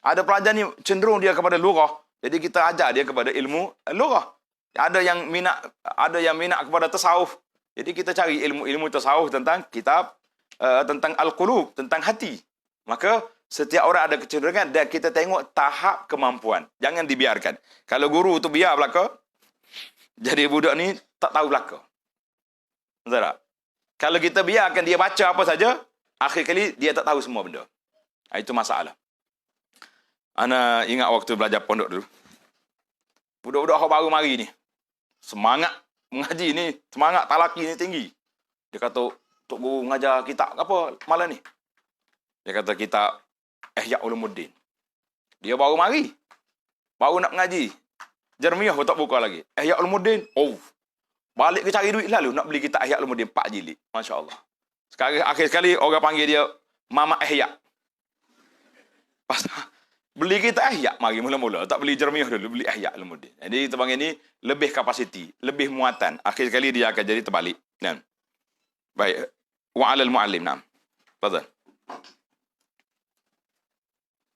A: Ada pelajar ni cenderung dia kepada lughah, jadi kita ajar dia kepada ilmu lughah. Ada yang minat kepada tasawuf, jadi kita cari ilmu tasawuf tentang kitab, tentang al-qulub, tentang hati. Maka setiap orang ada kecenderungan dan kita tengok tahap kemampuan. Jangan dibiarkan. Kalau guru tu biar belaka, jadi budak ni tak tahu belaka. Betul tak? Kalau kita biarkan dia baca apa saja, akhir kali dia tak tahu semua benda. Itu masalah. Ana ingat waktu belajar pondok dulu. Budak-budak baru mari ni, semangat mengaji ni, semangat talaki ni tinggi. Dia kata, "Tok Guru mengajar kitab apa malam ni?" Dia kata kitab Ihya Ulumuddin. Dia baru mari. Baru nak mengaji. Jermiah pun tak buka lagi. Ihya Ulumuddin. Oh. Balik ke cari duit lalu nak beli kitab Ihya Ulumuddin 4 jilid. Masya-Allah. Sekarang akhir sekali orang panggil dia Mama Ihya. Pasal beli kitab Ihya mari mula-mula. Tak beli Jermiah dulu, beli Ihya Ulumuddin. Jadi kita panggil ni lebih kapasiti, lebih muatan. Akhir sekali dia akan jadi terbalik. Nah. Baik. Wa 'alal muallim. Naam. Fadhal.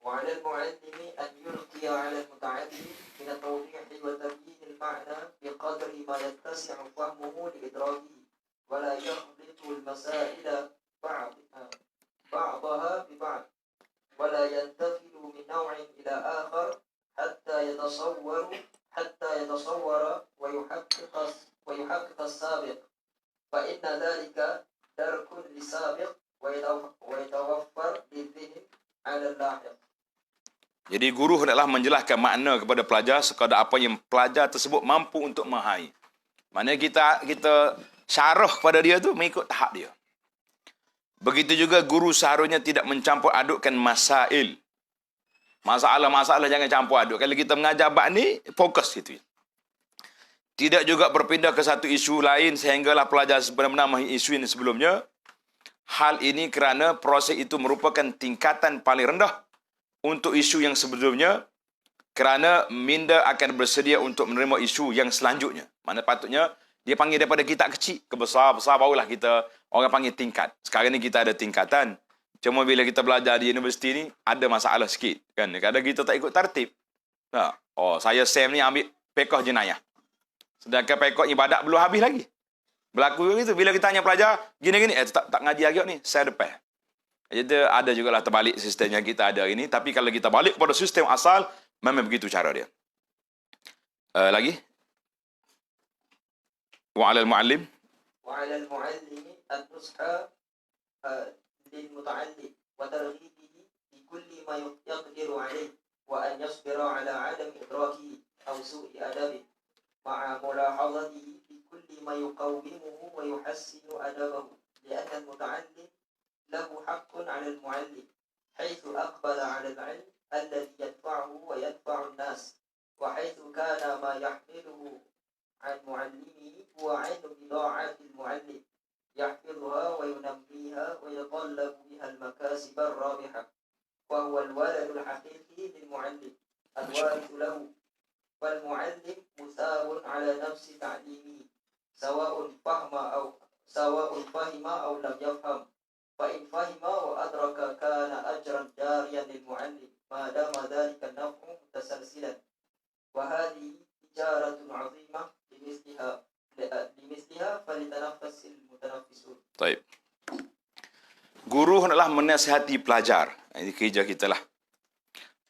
B: وعلى المعلم أن يلقي على المتعلم من التوضيح وتبيين المعنى بقدر ما يتسع فهمه لإدراكه ولا يخلط المسائل بعضها ببعض ولا ينتقل من نوع إلى آخر حتى يتصور ويحقق السابق فإن ذلك درك للسابق ويتوفر للذهن على اللاحق.
A: Jadi guru hendaklah menjelaskan makna kepada pelajar sekadar apa yang pelajar tersebut mampu untuk memahami. Maknanya kita syarah kepada dia tu mengikut tahap dia. Begitu juga guru seharusnya tidak mencampur adukkan masail. Masalah-masalah jangan campur aduk. Kalau kita mengajar bab ni, fokus gitu. Tidak juga berpindah ke satu isu lain sehinggalah pelajar benar-benar memahami isu ini sebelumnya. Hal ini kerana proses itu merupakan tingkatan paling rendah untuk isu yang sebelumnya, kerana minda akan bersedia untuk menerima isu yang selanjutnya. Mana patutnya dia panggil daripada kitab kecil ke besar-besar, barulah kita orang panggil tingkat. Sekarang ni kita ada tingkatan. Cuma bila kita belajar di universiti ni ada masalah sikit kan. Kadang kita tak ikut tertib. Oh, saya SEM ni ambil pekoh jenayah. Sedangkan pekoh ibadat belum habis lagi. Berlaku gitu. Bila kita tanya pelajar, gini-gini, tak ngaji lagi ni, saya depan. Jadi ada jugalah terbalik sistem yang kita ada ini. Tapi kalau kita balik pada sistem asal, memang begitu cara dia. Lagi? Wa'alal mu'allim.
B: وعلى المعلم النصح للمتعلم وترغيبه في كل ما يقدر عليه وأن يصبر على عدم إدراكه أو سوء أدبه مع ملاحظته في كل ما يقومه ويحسن أدبه لأن المتعلم له حق على المعلم حيث أقبل على العلم الذي ينفعه وينفع الناس وحيث كان ما يحمله عن معلمه هو عين بضاعة المعلم يحفظها وينميها ويطلب بها المكاسب الرابحة وهو الولد الحقيقي للمعلم الوارث له فالمعلم مثاب على نفس تعليمه سواء فهم أو لم يفهم فإن فهم وأدرك كان أجرا جاريا للمعلم ما دام ذلك النفع متسلسلا وهذه تجارة عظيمة لمثلها فليتنفس المتنفسون.
A: Baik. Guru hendaklah menasihati pelajar. Ini kerja kita lah.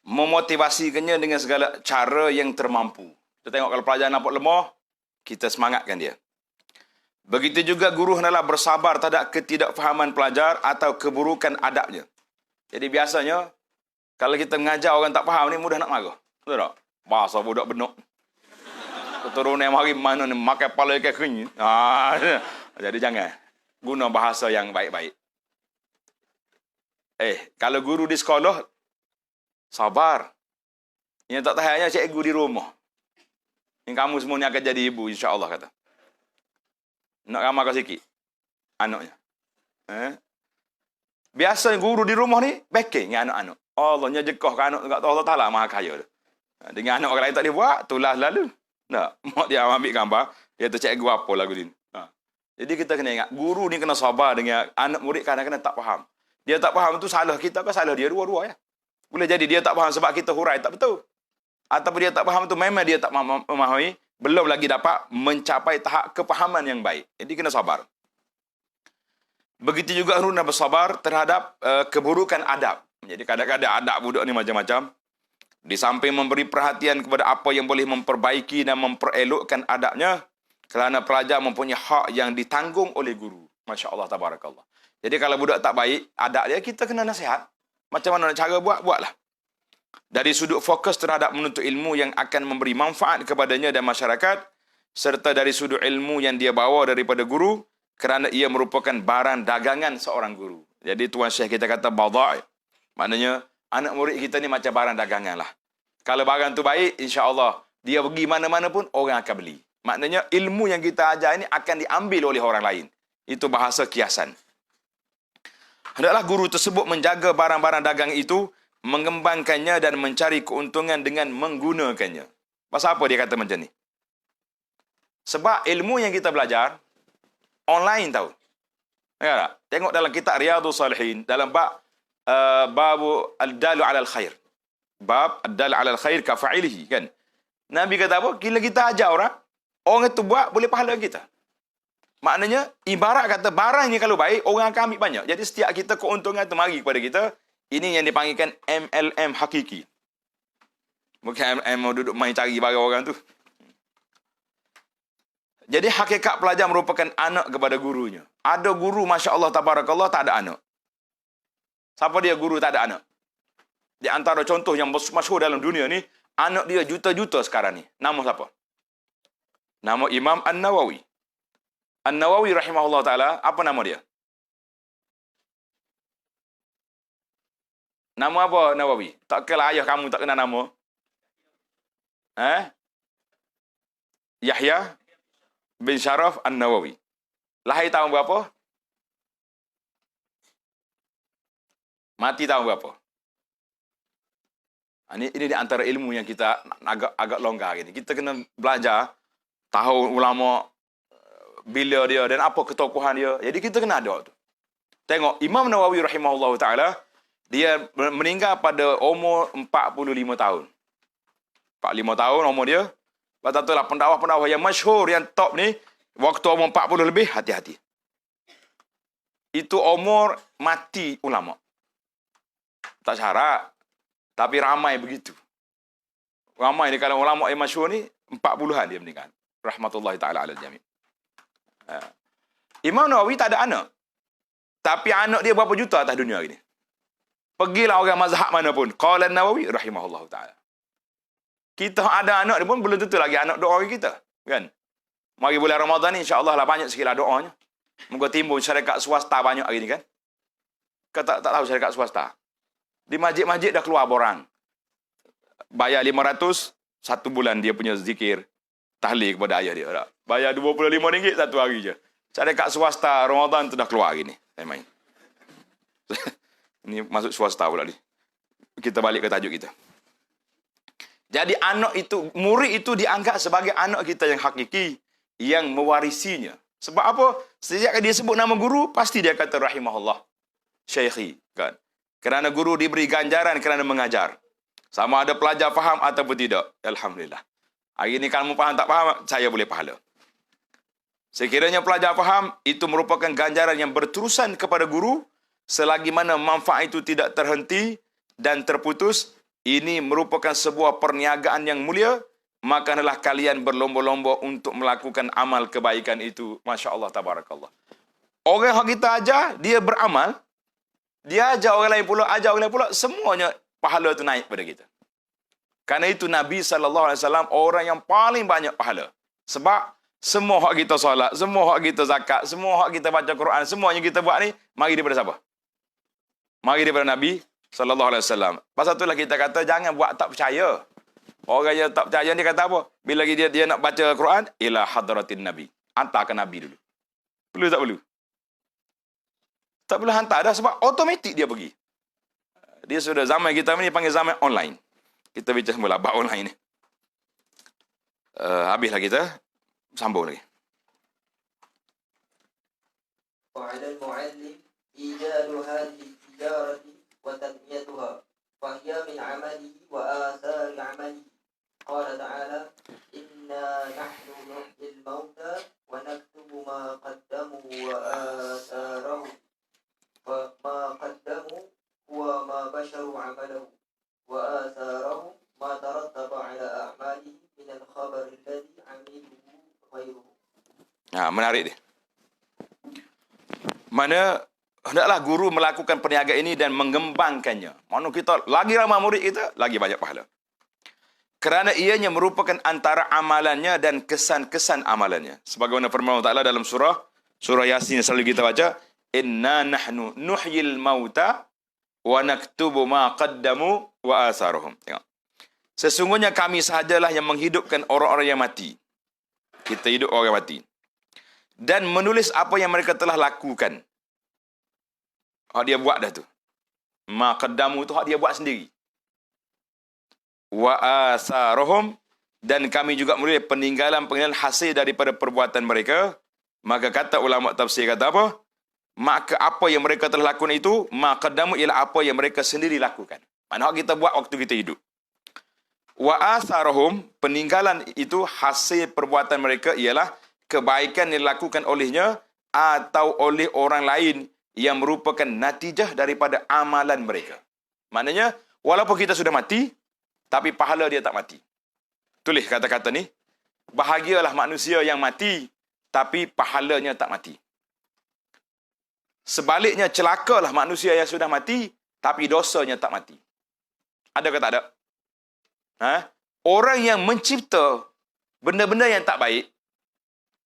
A: Memotivasikannya dengan segala cara yang termampu. Kita tengok kalau pelajar nampak lemah, kita semangatkan dia. Begitu juga guru hendaklah bersabar terhadap ketidakfahaman pelajar atau keburukan adabnya. Jadi biasanya, kalau kita mengajar orang tak faham ni, mudah nak marah. Betul tak? Bahasa budak benuk. Keturunan hari mana ni, makan kepala ikan kenyit. Jadi jangan. Guna bahasa yang baik-baik. Kalau guru di sekolah, sabar. Yang tak tahannya cikgu di rumah. Yang kamu semua ni akan jadi ibu, insya-Allah kata. Nak ramal kau sikit. Anaknya. Biasanya guru di rumah ni, backing dengan anak-anak. Allahnya jekah ke anak dekat Allah Ta'ala maha kaya tu. Dengan anak orang lain tak boleh buat, tulah lalu. Tak, mak dia ambil gambar, dia tu cikgu apa lagu ni. Jadi kita kena ingat, guru ni kena sabar dengan anak murid kadang-kadang tak faham. Dia tak faham tu salah kita ke salah dia, dua-dua ya. Boleh jadi dia tak faham sebab kita hurai tak betul. Ataupun dia tak faham tu memang dia tak memahami, belum lagi dapat mencapai tahap kepahaman yang baik. Jadi kena sabar. Begitu juga hendaklah bersabar terhadap keburukan adab. Jadi kadang-kadang adab budak ni macam-macam. Di samping memberi perhatian kepada apa yang boleh memperbaiki dan memperelokkan adabnya, kerana pelajar mempunyai hak yang ditanggung oleh guru. Masya Allah, tabarakallah. Jadi kalau budak tak baik, adab dia, kita kena nasihat. Macam mana nak cara buat, buatlah. Dari sudut fokus terhadap menuntut ilmu yang akan memberi manfaat kepadanya dan masyarakat, serta dari sudut ilmu yang dia bawa daripada guru, kerana ia merupakan barang dagangan seorang guru. Jadi Tuan Syekh kita kata, badai. Maknanya, anak murid kita ni macam barang dagangan lah. Kalau barang tu baik, insya-Allah dia pergi mana-mana pun orang akan beli. Maknanya ilmu yang kita ajar ini akan diambil oleh orang lain. Itu bahasa kiasan. Hendaklah guru tersebut menjaga barang-barang dagang itu, mengembangkannya dan mencari keuntungan dengan menggunakannya. Pasal apa dia kata macam ni? Sebab ilmu yang kita belajar online tahu. Ya tak? Tengok dalam kitab Riyadhus Salihin dalam bab babu ad-dalu 'alal khair. Bab ad-dal 'alal khair ka fa'ilihi kan. Nabi kata apa? Bila kita ajar orang itu buat boleh pahala kita. Maknanya ibarat kata barang ni kalau baik orang akan ambil banyak. Jadi setiap kita keuntungan tu mari kepada kita. Ini yang dipanggilkan MLM hakiki. Bukan MLM mau duduk main cari barang orang tu. Jadi hakikat pelajar merupakan anak kepada gurunya. Ada guru masya-Allah tabarakallah tak ada anak. Siapa dia guru tak ada anak? Di antara contoh yang masyhur dalam dunia ni, anak dia juta-juta sekarang ni. Nama siapa? Nama Imam An-Nawawi. An-Nawawi rahimahullah ta'ala, apa nama dia? Nama apa Nawawi? Tak kira ayah kamu tak kenal nama? Yahya bin Sharaf An-Nawawi. Lahir tahun berapa? Mati tahun berapa? Ini di antara ilmu yang kita agak longgar ini. Kita kena belajar tahu ulama bila dia dan apa ketokohan dia. Jadi kita kena ada tu. Tengok Imam Nawawi rahimahullah taala, dia meninggal pada umur 45 tahun. 45 tahun umur dia. Lepas tu lah pendakwah-pendakwah yang masyhur, yang top ni, waktu umur 40 lebih, hati-hati. Itu umur mati ulama. Tak syarat. Tapi ramai begitu. Ramai ni kalau ulama yang masyhur ni, 40-an dia meninggal. Rahmatullahi ta'ala ala jami'. Imam Nawawi tak ada anak. Tapi anak dia berapa juta atas dunia ini. Pergilah orang mazhab mana pun. Qala Nawawi rahimahullahu ta'ala. Kita ada anak dia pun belum tentu lagi anak doa kita. Kan? Mari bulan Ramadan ni insya-Allah lah banyak sikitlah doanya. Moga timbul syarikat swasta banyak hari ni kan. Kau tak tahu syarikat swasta. Di masjid-masjid dah keluar borang. Bayar 500, satu bulan dia punya zikir. Tahlil kepada ayah dia. Tak? Bayar RM25 satu hari je. Syarikat swasta Ramadan tu dah keluar hari ni. Main-main. Ini masuk swasta pula ni. Kita balik ke tajuk kita. Jadi anak itu, murid itu dianggap sebagai anak kita yang hakiki, yang mewarisinya. Sebab apa? Sejak dia sebut nama guru, pasti dia kata rahimahullah, syekhi. Kan? Kerana guru diberi ganjaran kerana mengajar. Sama ada pelajar faham ataupun tidak. Alhamdulillah. Hari ini kamu faham tak faham, saya boleh pahala. Sekiranya pelajar faham, itu merupakan ganjaran yang berterusan kepada guru, selagi mana manfaat itu tidak terhenti dan terputus. Ini merupakan sebuah perniagaan yang mulia, maka hendaklah kalian berlomba-lomba untuk melakukan amal kebaikan itu. Masya Allah, tabarakallah. Orang yang kita ajar, dia beramal, dia ajar orang lain pula, semuanya pahala itu naik pada kita. Karena itu Nabi SAW orang yang paling banyak pahala. Sebab semua hak kita solat, semua hak kita zakat, semua hak kita baca Quran, semuanya kita buat ni, mari daripada siapa? Mari daripada Nabi SAW. Pasal itulah kita kata, jangan buat tak percaya. Orang yang tak percaya, dia kata apa? Bila dia nak baca Quran, ila hadratin Nabi. Hantar ke Nabi dulu. Perlu tak perlu? Tak perlu hantar dah, sebab automatik dia pergi. Dia sudah zaman kita ni panggil zaman online. Kita bincang semula bab online ni. Habislah kita. Sambung lagi.
B: وعلى المعلم إيجاد هذه التجارة وتنميتها فهي من عمله وآثار عمله قال تعالى إنا نحن نحيي الموتى ونكتب ما قدموا وآثارهم فما قدموا هو ما بشروا عمله وآثارهم ما ترتب على أعماله من الخبر الذي عمله غيره.
A: Menarik dia. Mana hendaklah guru melakukan perniagaan ini dan mengembangkannya. Mana kita lagi ramai murid kita, lagi banyak pahala. Kerana ianya merupakan antara amalannya dan kesan-kesan amalannya. Sebagaimana firman Allah Ta'ala dalam surah Yasin selalu kita baca, Inna nahnu nuhyil mauta wa naktubu ma qaddamu wa asaruhum. Tengok. Sesungguhnya kami sahajalah yang menghidupkan orang-orang yang mati. Kita hidup orang yang mati. Dan menulis apa yang mereka telah lakukan. Hak dia buat dah tu. Ma qaddamu tu hak dia buat sendiri. Wa asaruhum, dan kami juga menulis peninggalan-peninggalan hasil daripada perbuatan mereka. Maka kata ulama tafsir kata apa? Maka apa yang mereka telah lakukan itu, ma qaddamu ialah apa yang mereka sendiri lakukan. Mana hak kita buat waktu kita hidup. Wa asaruhum, peninggalan itu hasil perbuatan mereka ialah kebaikan yang dilakukan olehnya atau oleh orang lain yang merupakan natijah daripada amalan mereka. Maknanya, walaupun kita sudah mati, tapi pahala dia tak mati. Tulis kata-kata ni. Bahagialah manusia yang mati, tapi pahalanya tak mati. Sebaliknya, celakalah manusia yang sudah mati, tapi dosanya tak mati. Ada ke tak ada? Orang yang mencipta benda-benda yang tak baik,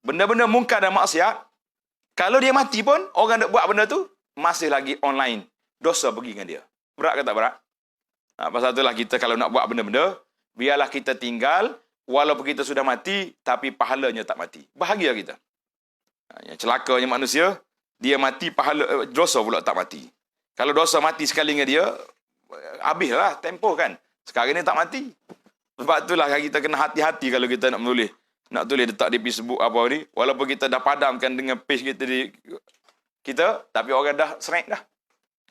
A: benda-benda mungkar dan maksiat, kalau dia mati pun, orang nak buat benda tu, masih lagi online. Dosa pergi dengan dia. Berat ke tak berat? Pasal itulah kita kalau nak buat benda-benda, biarlah kita tinggal, walaupun kita sudah mati, tapi pahalanya tak mati. Bahagia kita. Yang celakanya manusia, dia mati, pahala dosa pula tak mati. Kalau dosa mati sekali dengan dia, habislah tempoh kan. Sekarang ni tak mati. Sebab itulah kita kena hati-hati kalau kita nak menulis. Nak tulis letak di Facebook apa ni, walaupun kita dah padamkan dengan page kita tapi orang dah strike dah.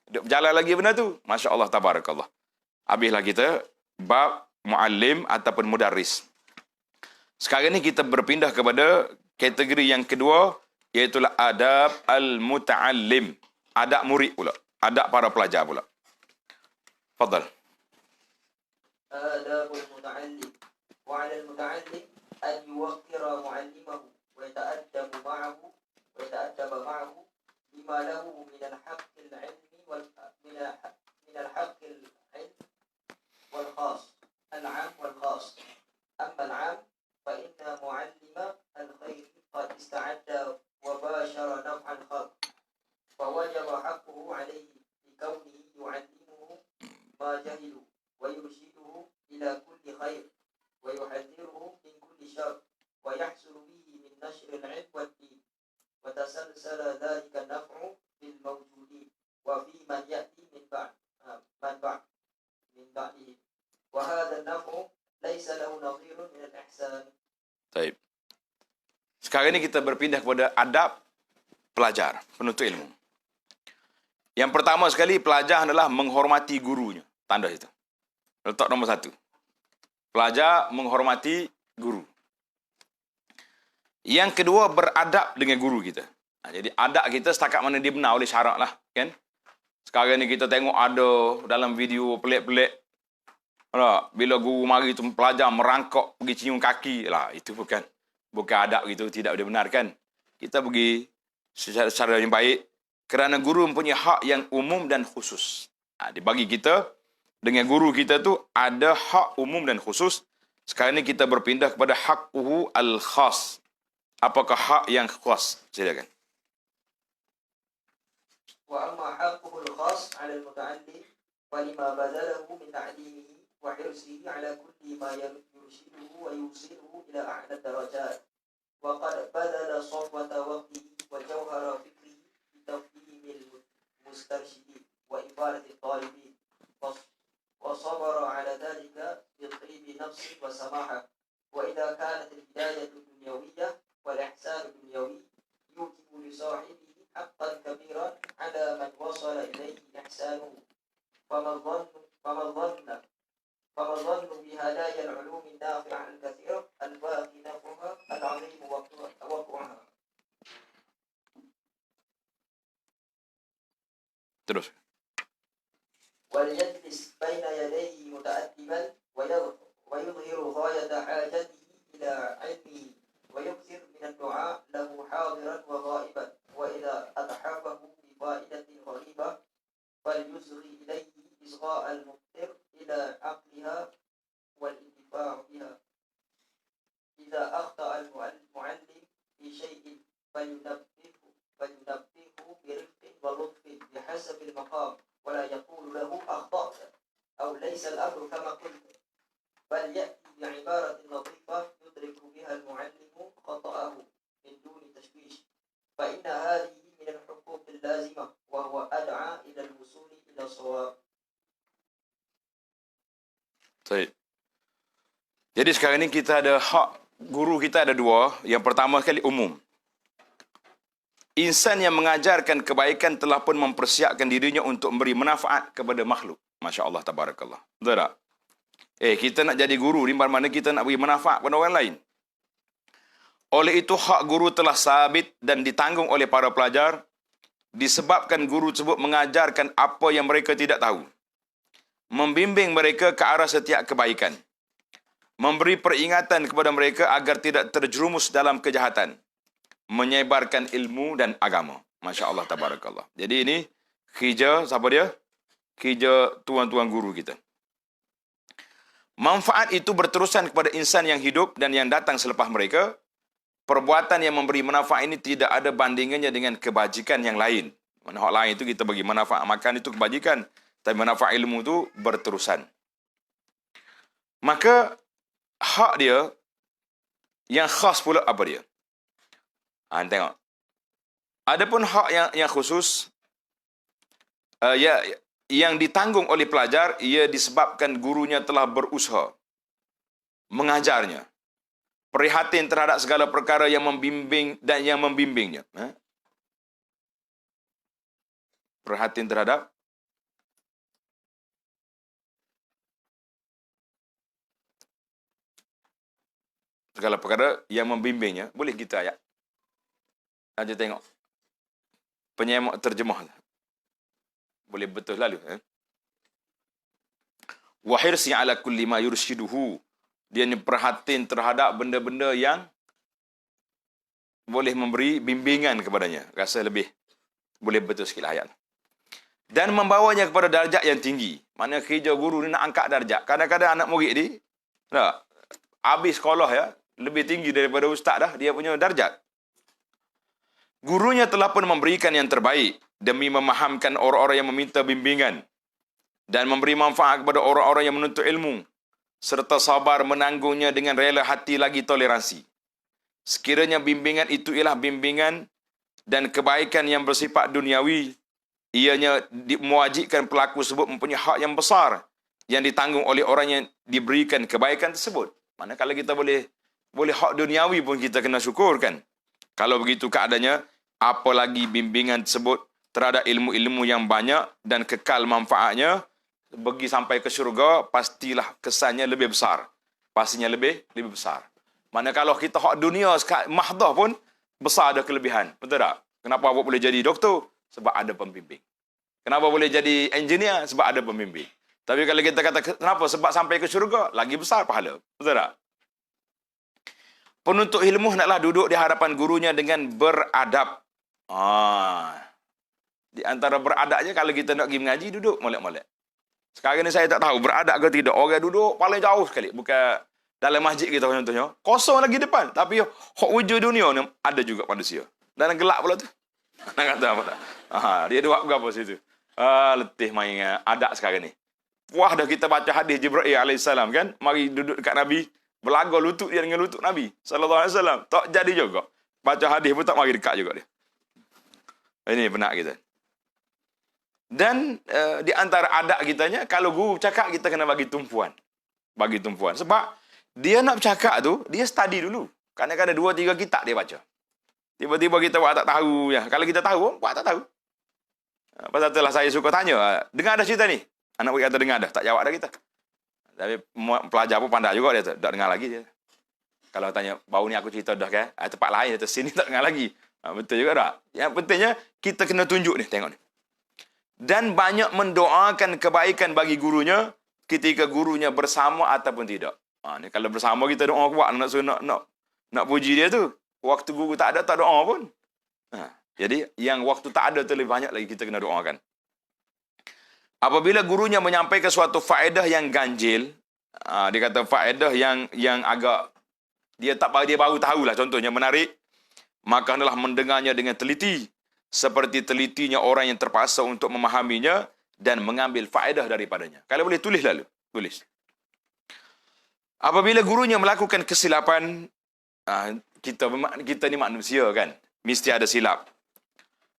A: Dia berjalan lagi benda tu. Masya Allah, tabarakallah. Habislah kita bab muallim ataupun mudarris. Sekarang ni kita berpindah kepada kategori yang kedua, iaitu adab al-muta'allim. Adab murid pula. Adab para pelajar pula. Fadal.
B: آداب المتعلم وعلى المتعلم أن يوقر معلمه ويتأدب معه بما له من الحق العلمي من الحق العلم والخاص العام والخاص. أما العام فإن معلم الخير قد استعد وباشر نفع الخلق، فوجب حقه عليه بكونه يعلمه ما جهلوا ويرشده إلى كل خير ويحذره من كل شر ويحصل به من نشر العلم والدين، وتسلسل ذلك النفع بالموجودين وفي من يأتي من بعده، وهذا النفع ليس له نظير من الإحسان.
A: Baik. Sekarang ini kita berpindah kepada adab pelajar, penuntut ilmu. Yang pertama sekali, pelajar adalah menghormati gurunya. Tanda itu. Letak nombor 1. Pelajar menghormati guru. Yang kedua, beradab dengan guru kita. Jadi adab kita setakat mana dia benar oleh syarak lah. Kan? Sekarang ni kita tengok ada dalam video pelik-pelik. Bila guru mari tu pelajar merangkak pergi cium kaki lah, itu bukan adab gitu, tidak dibenarkan. Kita pergi secara yang baik kerana guru mempunyai hak yang umum dan khusus. Dibagi kita dengan guru kita tu ada hak umum dan khusus. Sekarang ni kita berpindah kepada haqquhu al-khas. Apakah hak yang khas? Silakan.
B: وأما حقه الخاص على المتعلم ولما بذله من تعليمه وحرصه على كل ما يرشده ويوصله إلى أعلى الدرجات، وقد بذل صفوة وقته وجوهر فكره بتفهيم المسترشدين وإفادة الطالبين، وصبر على ذلك بطيب نفس وسماحة. وإذا كانت الهداية الدنيوية والإحسان الدنيوي يوجب لصاحبه حقا كبيرا على من وصل إليه إحسانه، فما الظن بهدايا العلوم النافعة الكثيرة الباقي نفعها العظيم وقوعها.
A: Terus.
B: وليجلس بين يديه متأدبا ويظهر غاية حاجته إلى علمه ويكثر من الدعاء له حاضرا وغائبا، وإذا أتحفه بفائدة غريبة فليصغي إليه إصغاء المضطر إلى عقلها والانتفاع بها. إذا أخطأ المعلم في شيء فلينبهه برفق ولطف بحسب المقام، ولا يقول له أخطأت أو ليس الأمر كما قلت، بل يأتي بعبارة لطيفة يدرك بها المعلم خطأه من دون تشويش، فإن هذه من الحقوق اللازمة وهو أدعى إلى الوصول إلى الصواب.
A: Baik. Jadi sekarang ni kita ada hak guru kita ada dua. Yang pertama sekali umum. Insan yang mengajarkan kebaikan telah pun mempersiapkan dirinya untuk memberi manfaat kepada makhluk. Masya Allah, tabarakallah. Betul tak? Kita nak jadi guru di mana kita nak beri manfaat kepada orang lain. Oleh itu hak guru telah sabit dan ditanggung oleh para pelajar disebabkan guru tersebut mengajarkan apa yang mereka tidak tahu. Membimbing mereka ke arah setiap kebaikan. Memberi peringatan kepada mereka agar tidak terjerumus dalam kejahatan. Menyebarkan ilmu dan agama. Masya Allah, tabarakallah. Jadi ini kerja, siapa dia? Kerja tuan-tuan guru kita. Manfaat itu berterusan kepada insan yang hidup dan yang datang selepas mereka. Perbuatan yang memberi manfaat ini tidak ada bandingannya dengan kebajikan yang lain. Manfaat lain itu kita bagi manfaat makan itu kebajikan. Tapi manfaat ilmu itu berterusan. Maka hak dia yang khas pula apa dia? Tengok. Adapun hak yang khusus yang ditanggung oleh pelajar, ia disebabkan gurunya telah berusaha mengajarnya. Prihatin terhadap segala perkara yang membimbing dan yang membimbingnya. Prihatin terhadap segala perkara yang membimbingnya, boleh kita ayat. Aja tengok. Penyemak terjemah. Boleh betul lalu. Wa hirsi ala kulli ma yurshiduhu. Dia ni perhatian terhadap benda-benda yang boleh memberi bimbingan kepadanya. Rasa lebih boleh betul sikit ayat. Dan membawanya kepada darjat yang tinggi. Mana kerja guru ni nak angkat darjat. Kadang-kadang anak murid ni, habis sekolah ya, lebih tinggi daripada ustaz dah, dia punya darjat. Gurunya telah pun memberikan yang terbaik demi memahamkan orang-orang yang meminta bimbingan dan memberi manfaat kepada orang-orang yang menuntut ilmu serta sabar menanggungnya dengan rela hati lagi toleransi. Sekiranya bimbingan itu ialah bimbingan dan kebaikan yang bersifat duniawi, ianya mewajibkan pelaku tersebut mempunyai hak yang besar yang ditanggung oleh orang yang diberikan kebaikan tersebut. Mana kalau kita boleh hak duniawi pun kita kena syukur kan. Kalau begitu keadaannya, apalagi bimbingan tersebut terhadap ilmu-ilmu yang banyak dan kekal manfaatnya, bagi sampai ke syurga, pastilah kesannya lebih besar. Pastinya lebih besar. Mana kalau kita hak dunia mahdah pun, besar ada kelebihan. Betul tak? Kenapa awak boleh jadi doktor? Sebab ada pembimbing. Kenapa boleh jadi engineer? Sebab ada pembimbing. Tapi kalau kita kata, kenapa? Sebab sampai ke syurga, lagi besar pahala. Betul tak? Penuntut ilmu naklah duduk di hadapan gurunya dengan beradab. Di antara beradabnya, kalau kita nak pergi mengaji, duduk molek-molek. Sekarang ni saya tak tahu beradab ke tidak. Orang duduk paling jauh sekali. Bukan dalam masjid kita contohnya. Kosong lagi depan. Tapi hak wujud dunia ni ada juga manusia. Dan gelap pula tu. Nak kata apa tak? Dia duduk berapa situ. Letih main adab sekarang ni. Puas dah kita baca hadis Jibril AS kan. Mari duduk dekat Nabi. Berlaga lutut dia dengan lutut Nabi SAW. Tak jadi juga. Baca hadis pun tak mari dekat juga dia. Ini benar kita. Dan di antara adab kitanya, kalau guru cakap, kita kena bagi tumpuan. Bagi tumpuan. Sebab dia nak bercakap tu, dia study dulu. Kadang-kadang 2-3 kitab dia baca. Tiba-tiba kita buat tak tahu. Ya. Kalau kita tahu, buat tak tahu. Pasal itulah saya suka tanya, dengar dah cerita ni? Anak murid kata dengar dah, tak jawab dah kita. Tapi pelajar pun pandai juga dia, tak dengar lagi dia. Kalau tanya, baru ni aku cerita dah kan? Tempat lain, atas sini tak dengar lagi. Betul juga tak? Yang pentingnya, kita kena tunjuk ni, tengok ni. Dan banyak mendoakan kebaikan bagi gurunya ketika gurunya bersama ataupun tidak. Ni kalau bersama kita doa kuat nak puji dia tu. Waktu guru tak ada, tak doa pun. Jadi yang waktu tak ada tu lebih banyak lagi kita kena doakan. Apabila gurunya menyampaikan suatu faedah yang ganjil, dia kata faedah yang agak dia baru tahulah, contohnya menarik, maka hendaklah mendengarnya dengan teliti. Seperti telitinya orang yang terpaksa untuk memahaminya dan mengambil faedah daripadanya. Kalau boleh tulis lalu. Tulis. Apabila gurunya melakukan kesilapan, kita ni manusia kan. Mesti ada silap.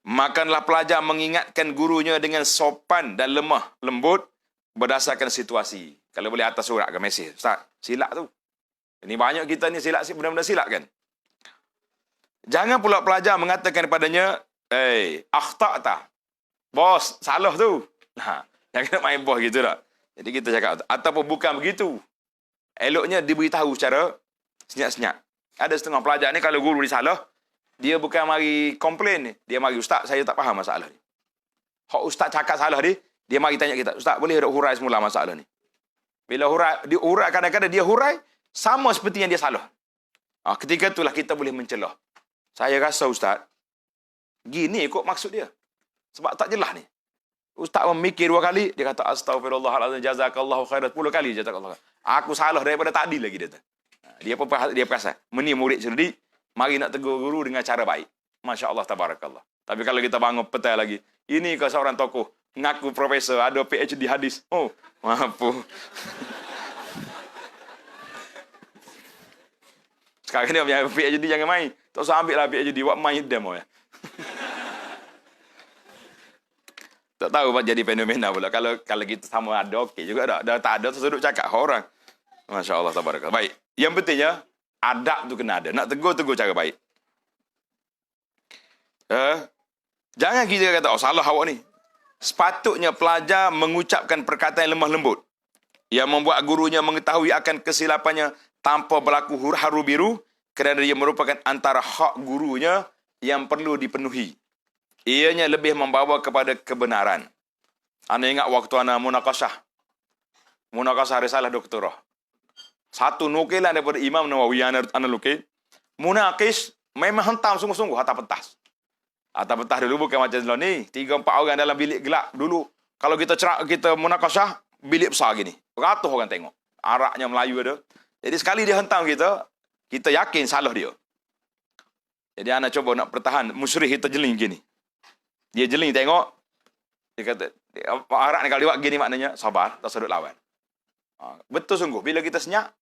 A: Makanlah pelajar mengingatkan gurunya dengan sopan dan lemah lembut berdasarkan situasi. Kalau boleh atas surat ke mesej. Ustaz, silap tu. Ini banyak kita ni silap, benar-benar silap kan. Jangan pula pelajar mengatakan kepadanya, akhta'ta. Bos, salah tu. Jangan nak main bos gitu tak. Jadi kita cakap, ataupun bukan begitu. Eloknya diberitahu secara senyap-senyap. Ada setengah pelajar ni kalau guru dia salah, dia bukan mari komplain ni. Dia mari, ustaz, saya tak faham masalah ni. Hak ustaz cakap salah dia mari tanya kita, ustaz, boleh tak hurai semula masalah ni? Bila hurai kadang-kadang dia hurai, sama seperti yang dia salah. Ketika itulah kita boleh mencelah. Saya rasa, ustaz, gini kok maksud dia. Sebab tak jelas ni. Ustaz memikir 2 kali, dia kata astaghfirullahalazim jazakallahu khairan 10 kali jazakallahu. Aku salah daripada tadi lagi dia. Dia perasan. Meni murid sendiri, mari nak tegur guru dengan cara baik. Masya-Allah tabarakallah. Tapi kalau kita bangun petai lagi, ini ke seorang tokoh ngaku profesor, ada PhD hadis. Oh, mampu. Sekarang ni punya PhD jangan main. Tak usah ambil lah PhD, buat main demo ya. Tak tahu apa jadi fenomena pula. Kalau kita sama ada, okey juga tak. Dah tak ada, terus duduk cakap orang. Masya Allah, tabarakallah. Baik. Yang pentingnya, adab tu kena ada. Nak tegur cara baik. Jangan kita kata, salah awak ni. Sepatutnya pelajar mengucapkan perkataan yang lemah lembut. Yang membuat gurunya mengetahui akan kesilapannya tanpa berlaku haru biru kerana dia merupakan antara hak gurunya yang perlu dipenuhi. Ianya lebih membawa kepada kebenaran. Anda ingat waktu anda munakashah risalah doktorah. Satu nukilan daripada Imam Nawawi yang anda lukis. Munakish memang hentam sungguh-sungguh atas pentas. Atas pentas dulu bukan macam sebelum ni. 3-4 orang dalam bilik gelap dulu. Kalau kita munakashah, bilik besar gini. Beratus orang tengok. Araknya Melayu ada. Jadi sekali dia hentam kita yakin salah dia. Jadi anda coba nak pertahan. Musyrih kita jeling gini. Dia jeling tengok. Dia kata, arak ni kalau dia buat gini maknanya sabar, tak sudut lawan. Betul sungguh. Bila kita senyap,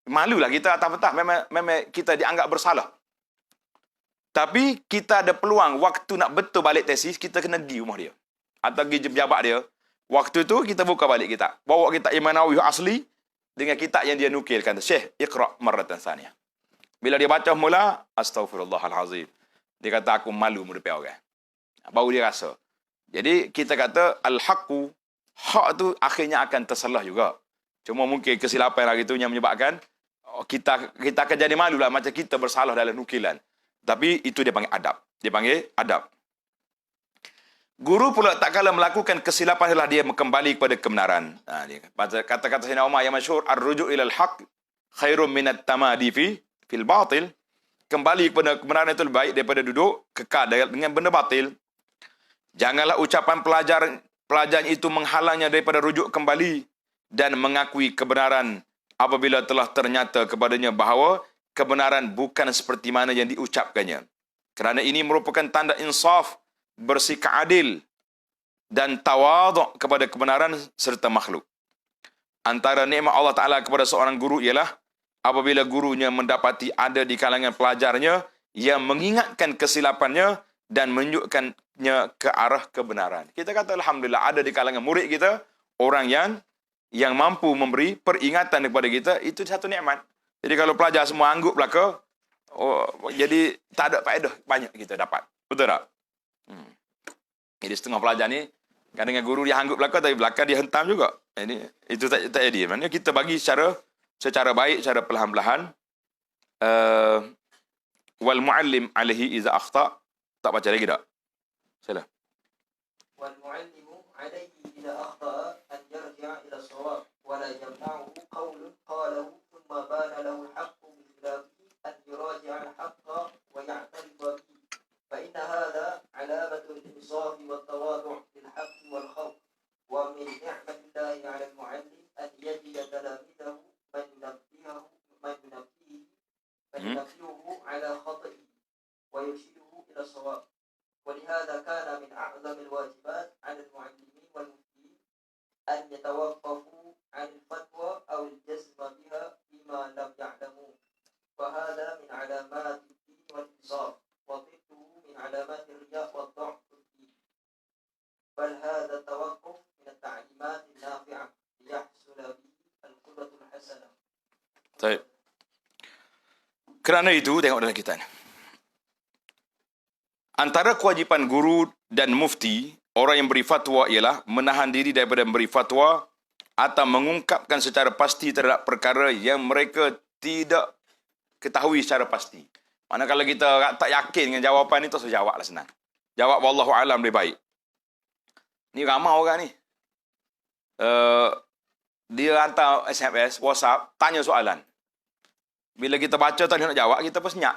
A: malulah kita atas pentas. Memang kita dianggap bersalah. Tapi kita ada peluang waktu nak betul balik tesis, kita kena pergi rumah dia. Atau pergi pejabat dia. Waktu tu kita buka balik kitab. Bawa kitab Imam Nawawi asli dengan kitab yang dia nukilkan. Syekh, iqra' marratan saniyah. Bila dia baca mula, astaghfirullahalazim. Dia kata aku malu merupai orang. Baru dia rasa. Jadi kita kata al-haqqu, hak tu akhirnya akan tersalah juga. Cuma mungkin kesilapan hari itu yang menyebabkan kita akan jadi malu lah macam kita bersalah dalam nukilan. Tapi itu dia panggil adab. Dia panggil adab. Guru pula tak kala melakukan kesilapan adalah dia kembali kepada kebenaran. Kata-kata Sayyidina Umar yang masyhur, ar-ruju' ilal haqq khairum minat tamadi fil batil. Kembali kepada kebenaran itu lebih baik daripada duduk kekal dengan benda batil. Janganlah ucapan pelajaran itu menghalangnya daripada rujuk kembali dan mengakui kebenaran apabila telah ternyata kepadanya bahawa kebenaran bukan seperti mana yang diucapkannya. Kerana ini merupakan tanda insaf, bersikap adil dan tawaduk kepada kebenaran serta makhluk. Antara nikmat Allah Ta'ala kepada seorang guru ialah apabila gurunya mendapati ada di kalangan pelajarnya yang mengingatkan kesilapannya dan menunjukkannya ke arah kebenaran. Kita kata Alhamdulillah ada di kalangan murid kita orang yang mampu memberi peringatan kepada kita, itu satu nikmat. Jadi kalau pelajar semua angguk belaka, jadi tak ada faedah banyak kita dapat. Betul tak? Jadi setengah pelajar ni, kadang-kadang guru dia angguk belaka, tapi belakang dia hentam juga. Ini itu tak jadi. Maksudnya kita bagi secara baik, secara perlahan-lahan. Wal muallim alaihi iza akhta. Tak baca lagi tak? Salah.
B: Wal muallimu alaihi iza akhta an yarji'a ila shawab wa la yamna'uhu qawlun qalahu thumma bana lahu al-haqqu bi khilafihi an yuraji'a al-haqqa wa ya'tarifa bihi. فإن هذا علامة الإنصاف والتواضع للحق والخوف ومن نعمة الله على المعلم أن يجد تلاميذه من ينبهه على خطئه ويرشده إلى الصواب ولهذا كان من أعظم الواجبات على المعلمين والمفتين أن يتوقفوا عن الفتوى أو الجزم بها فيما لم يعلموا فهذا من علامات الدين والانصاف وضده من علامات الرياء والضعف في الدين بل هذا التوقف من التعليمات النافعة ليحصل به القدوة الحسنة.
A: طيب. Kerana itu tengok dalam kitab. Antara kewajipan guru dan mufti, orang yang beri fatwa ialah menahan diri daripada memberi fatwa atau mengungkapkan secara pasti terhadap perkara yang mereka tidak ketahui secara pasti. Mana kalau kita tak yakin dengan jawapan ni, tak usah jawablah senang. Jawab wallahu alam lebih baik. Ni ramai orang ni. Dia hantar SMS, WhatsApp, tanya soalan. Bila kita baca tak nak jawab, kita pun senyap.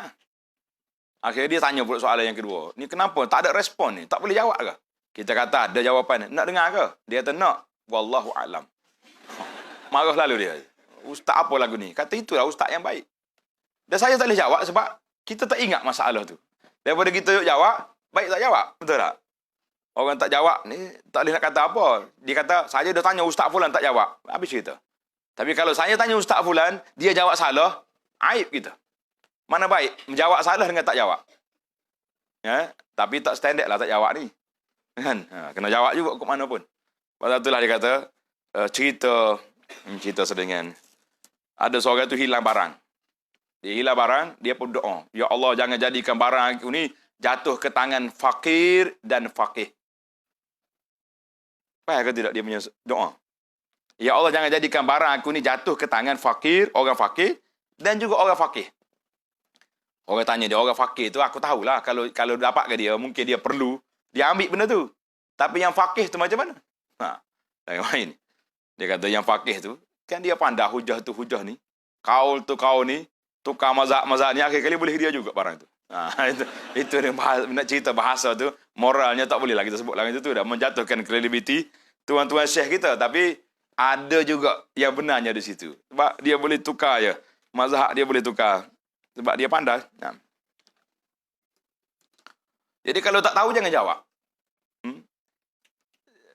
A: Akhirnya dia tanya pula soalan yang kedua. Ni kenapa? Tak ada respon ni. Tak boleh jawab ke? Kita kata ada jawapan. Nak dengar ke? Dia kata nak. Wallahu alam. Marah lalu dia. Ustaz apa lagu ni? Kata itulah ustaz yang baik. Dan saya tak boleh jawab sebab kita tak ingat masalah tu. Daripada kita jawab, baik tak jawab. Betul tak? Orang tak jawab ni, tak boleh nak kata apa. Dia kata, saya dah tanya Ustaz Fulan tak jawab. Habis cerita. Tapi kalau saya tanya Ustaz Fulan, dia jawab salah, aib kita. Mana baik? Menjawab salah dengan tak jawab. Ya? Tapi tak standard lah tak jawab ni. Kan? Kena jawab juga ke mana pun. Pasal itulah dia kata, cerita sedingan. Ada seorang tu hilang barang. Dia hilang barang, dia pun doa. Ya Allah, jangan jadikan barang aku ni jatuh ke tangan fakir dan faqih. Faham ke tidak dia punya doa? Ya Allah, jangan jadikan barang aku ni jatuh ke tangan fakir, orang fakir Dan juga orang fakih. Orang tanya dia, orang fakih tu aku tahulah kalau dapat ke dia, mungkin dia perlu, dia ambil benda tu. Tapi yang fakih tu macam mana? Lain main. Dia kata yang fakih tu, kan dia pandai hujah tu hujah ni. Kaul tu kaul ni, tukar mazhab ni, akhir kali boleh dia juga barang tu. Itu yang nak cerita bahasa tu, moralnya tak boleh lah kita sebut lah itu tu, dah menjatuhkan kredibiliti tuan-tuan syekh kita. Tapi ada juga yang benarnya di situ. Sebab dia boleh tukar je. Mazhab dia boleh tukar. Sebab dia pandai. Jadi kalau tak tahu, jangan jawab.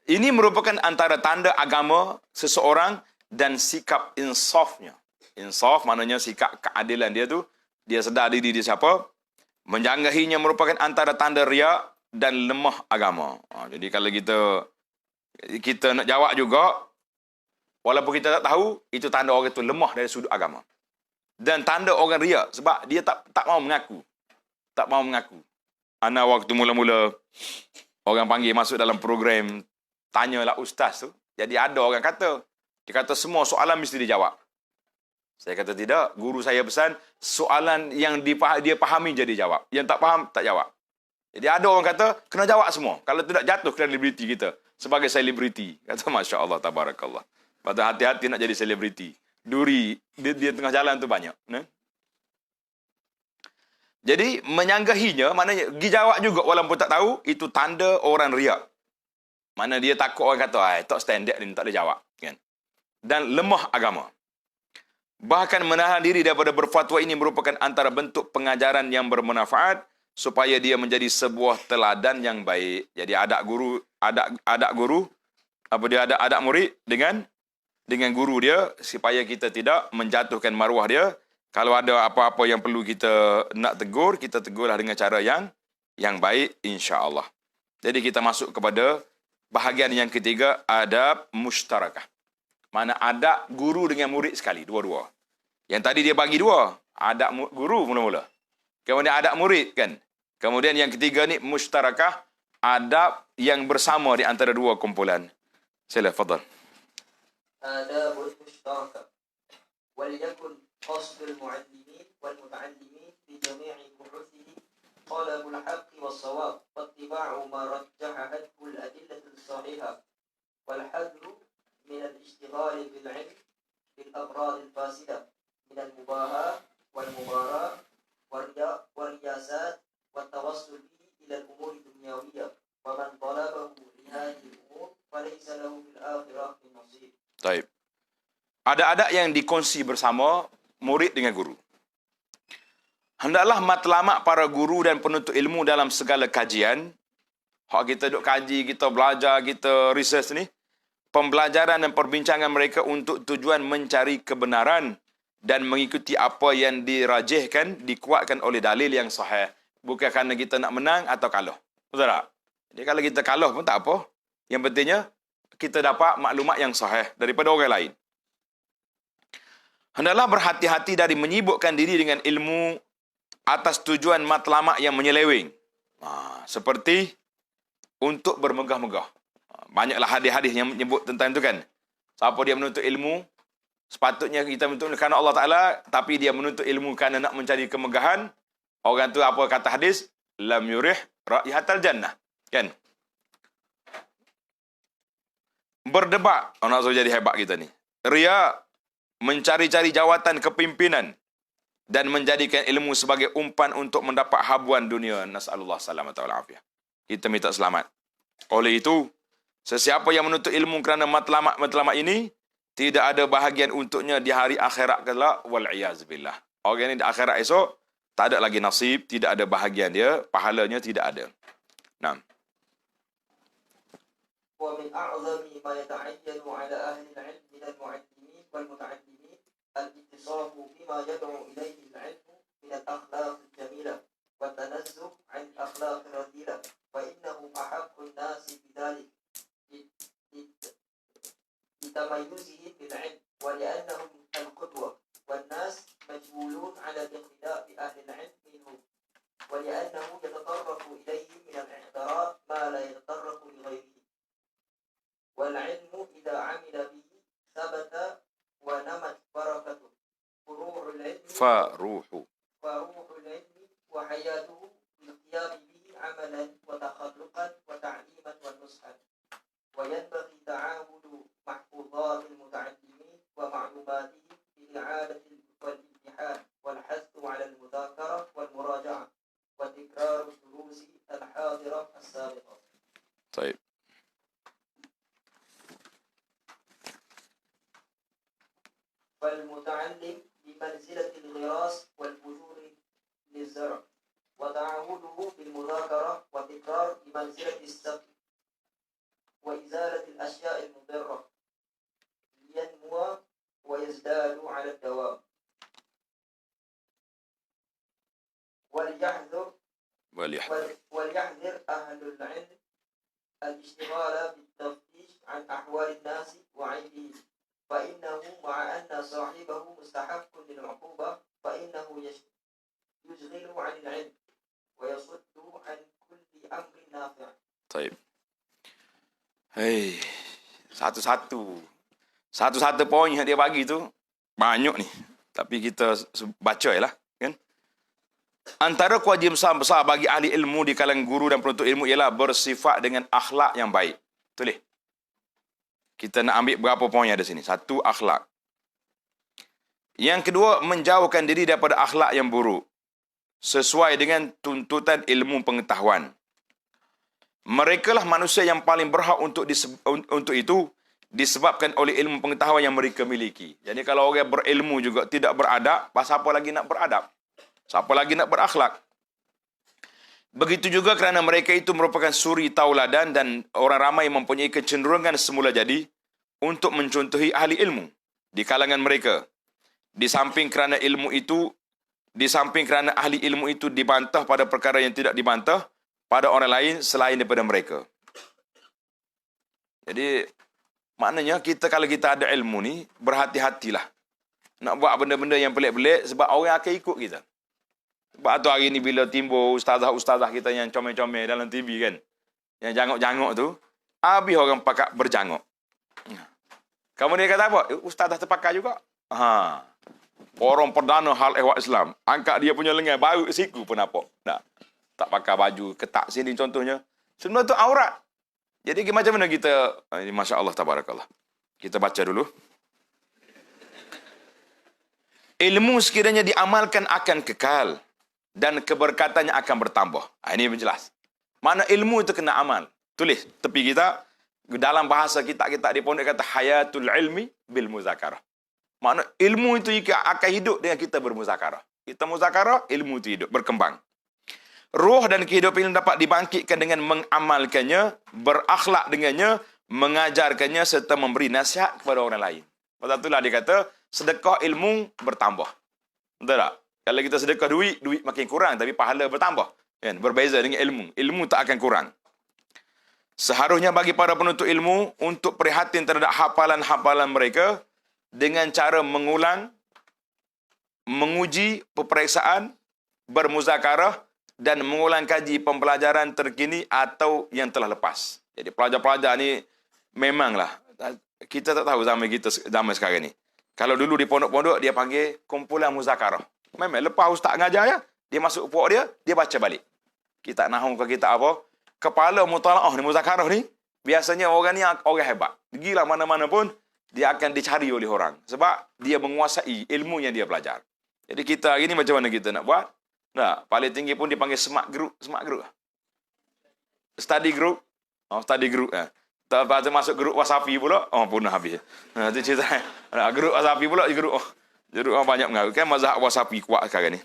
A: Ini merupakan antara tanda agama seseorang dan sikap insafnya. Insaf maknanya sikap keadilan dia tu. Dia sedar diri dia siapa. Menjanggahinya merupakan antara tanda riak dan lemah agama. Jadi kalau kita nak jawab juga, walaupun kita tak tahu, itu tanda orang itu lemah dari sudut agama. Dan tanda orang riak sebab dia tak mau mengaku. Tak mau mengaku. Ana waktu mula-mula orang panggil masuk dalam program tanyalah ustaz tu. Jadi ada orang kata, dia kata semua soalan mesti dijawab. Saya kata tidak, guru saya pesan soalan yang dia fahami jadi jawab. Yang tak faham tak jawab. Jadi ada orang kata kena jawab semua. Kalau tidak jatuh kredibiliti kita sebagai selebriti. Kata masya-Allah tabarakallah. Patut hati-hati nak jadi selebriti. Duri dia tengah jalan tu banyak, nah? Jadi menyanggahinya maknanya pergi jawab juga walaupun tak tahu, itu tanda orang riak. Mana dia takut orang kata, tak standard ni, tak boleh jawab. Kan? Dan lemah agama. Bahkan menahan diri daripada berfatwa ini merupakan antara bentuk pengajaran yang bermanfaat supaya dia menjadi sebuah teladan yang baik. Jadi adak guru, adak murid dengan guru dia supaya kita tidak menjatuhkan maruah dia. Kalau ada apa-apa yang perlu kita nak tegur, kita tegurlah dengan cara yang baik insya-Allah. Jadi kita masuk kepada bahagian yang ketiga, adab mushtarakah. Mana adab guru dengan murid sekali, dua-dua. Yang tadi dia bagi dua, adab guru mula-mula. Kemudian adab murid kan. Kemudian yang ketiga ni mushtarakah, adab yang bersama di antara dua kumpulan. Sila, fadal.
B: آداب مشتركة وليكن قصد المعلمين والمتعلمين في جميع بحوثه طلب الحق والصواب واتباع ما رجحته الأدلة الصحيحة والحذر من الاشتغال بالعلم بالأغراض الفاسدة من المباهاة والمباراة والرياسات والتوصل به إلى الأمور الدنيوية ومن طلبه لهذه الأمور فليس له في الآخرة من نصيب.
A: Baik. Ada-ada yang dikongsi bersama murid dengan guru. Hendaklah matlamat para guru dan penuntut ilmu dalam segala kajian. Hak kita duk kaji, kita belajar, kita research ni. Pembelajaran dan perbincangan mereka untuk tujuan mencari kebenaran dan mengikuti apa yang dirajihkan, dikuatkan oleh dalil yang sahih. Bukan kerana kita nak menang atau kalah. Betul tak? Jadi kalau kita kalah pun tak apa. Yang pentingnya, kita dapat maklumat yang sahih daripada orang lain. Hendaklah berhati-hati dari menyibukkan diri dengan ilmu atas tujuan matlamat yang menyeleweng. Seperti untuk bermegah-megah. Banyaklah hadis-hadis yang menyebut tentang itu kan. Siapa dia menuntut ilmu, sepatutnya kita menuntut kerana Allah Ta'ala, tapi dia menuntut ilmu kerana nak mencari kemegahan. Orang tu apa kata hadis? Lam yurih ra'ihatal jannah. Kan? Berdebat. Nak so jadi hebat kita ni. Ria, mencari-cari jawatan kepimpinan dan menjadikan ilmu sebagai umpan untuk mendapat habuan dunia. Nas'alullah salamata wal afiyah. Kita minta selamat. Oleh itu, sesiapa yang menuntut ilmu kerana matlamat ini, tidak ada bahagian untuknya di hari akhirat kelak, wal'iyazbillah. Orang ini di akhirat esok, tak ada lagi nasib, tidak ada bahagian dia, pahalanya tidak ada. Nah.
B: ومن أعظم ما يتعين على أهل العلم من المعلمين والمتعلمين الاتصاف بما يدعو إليه العلم من الأخلاق الجميلة والتنزه عن الأخلاق الرذيلة فإنه أحق الناس بذلك لتميزهم بالعلم ولأنهم القدوة والناس مجبولون على الاقتداء بأهل العلم منهم ولأنه يتطرق إليه من الاعتراف ما لا يتطرق لغيره والعلم إذا عمل به ثبت ونمت بركته فروع العلم
A: Faruhu.
B: فروح العلم وحياته بالقيام به عملا وتخلقا وتعليما ونصحا وينبغي تعاهد محفوظات المتعلمين ومعلوماتهم بالإعادة والامتحان والحث على المذاكرة والمراجعة وتكرار الدروس الحاضرة السابقة.
A: طيب.
B: فالمتعلم بمنزلة الغراس والبذور للزرع وتعهده بالمذاكرة وتكرار بمنزلة السقي وإزالة الأشياء المضرة لينمو ويزداد على الدوام. وليحذر أهل العلم الاشتغال بالتفتيش عن أحوال الناس وعيبهم فإنه مع أن صاحبه مستحق للعقوبة فإنه يشغل عن العلم ويصد عن كل أمر نافع.
A: طيب. Hei, satu-satu poin yang dia bagi tu banyak ni. Tapi kita baca je lah, kan? Antara kewajipan besar bagi ahli ilmu di kalangan guru dan penuntut ilmu ialah bersifat dengan akhlak yang baik. Tulis. Kita nak ambil berapa poin yang ada sini? Satu, akhlak. Yang kedua, menjauhkan diri daripada akhlak yang buruk. Sesuai dengan tuntutan ilmu pengetahuan. Mereka lah manusia yang paling berhak untuk itu disebabkan oleh ilmu pengetahuan yang mereka miliki. Jadi kalau orang berilmu juga tidak beradab, siapa lagi nak beradab? Siapa lagi nak berakhlak? Begitu juga kerana mereka itu merupakan suri tauladan dan orang ramai mempunyai kecenderungan semula jadi untuk mencontohi ahli ilmu di kalangan mereka. Di samping kerana ahli ilmu itu dibantah pada perkara yang tidak dibantah pada orang lain selain daripada mereka. Jadi, maknanya kalau kita ada ilmu ni, berhati-hatilah. Nak buat benda-benda yang pelik-pelik sebab orang akan ikut kita. Sebab tu hari ni bila timbul ustazah-ustazah kita yang comel-comel dalam TV kan, yang jangok-jangok tu, habis orang pakak berjangok. Kamu ni kata apa? Ustazah terpakai juga. Orang perdana hal ehwal Islam, angkat dia punya lengan, baru siku pun nampak. Tak pakai baju ketat sini contohnya. Sebenarnya tu aurat. Jadi macam mana kita, Masya Allah, tabarakallah. Kita baca dulu. Ilmu sekiranya diamalkan akan kekal dan keberkatannya akan bertambah. Ini jelas. Mana ilmu itu kena amal. Tulis tepi kita, dalam bahasa kita di pondok kata hayatul ilmi bil muzakarah. Makna ilmu itu akan hidup dengan kita bermuzakarah. Kita muzakarah, ilmu itu hidup, berkembang. Ruh dan kehidupan dapat dibangkitkan dengan mengamalkannya, berakhlak dengannya, mengajarkannya serta memberi nasihat kepada orang lain. Sebab itulah dia kata, sedekah ilmu bertambah. Betul tak? Kalau kita sedekah duit makin kurang, tapi pahala bertambah. Kan? Berbeza dengan ilmu. Ilmu tak akan kurang. Seharusnya bagi para penuntut ilmu untuk prihatin terhadap hafalan-hafalan mereka dengan cara mengulang, menguji peperiksaan, bermuzakarah, dan mengulang kaji pembelajaran terkini atau yang telah lepas. Jadi pelajar-pelajar ni memanglah, kita tak tahu zaman sekarang ni. Kalau dulu di pondok-pondok, dia panggil kumpulan muzakarah. Memang lepas ustaz ngajar ya, dia masuk puak dia baca balik. Kita nahu ke kita apa? Kepala mutalaah ni, muzakarah ni, biasanya orang ni orang hebat. Gilah mana-mana pun, dia akan dicari oleh orang. Sebab dia menguasai ilmu yang dia belajar. Jadi kita hari ni macam mana kita nak buat? Nah, paling tinggi pun dipanggil smart group. Study group. Study group. Lepas tu masuk grup WhatsApp pula. Punah habis. Itu cerita. Grup WhatsApp pula. Grup banyak mengaku. Kan mazhab WhatsApp kuat sekarang ni.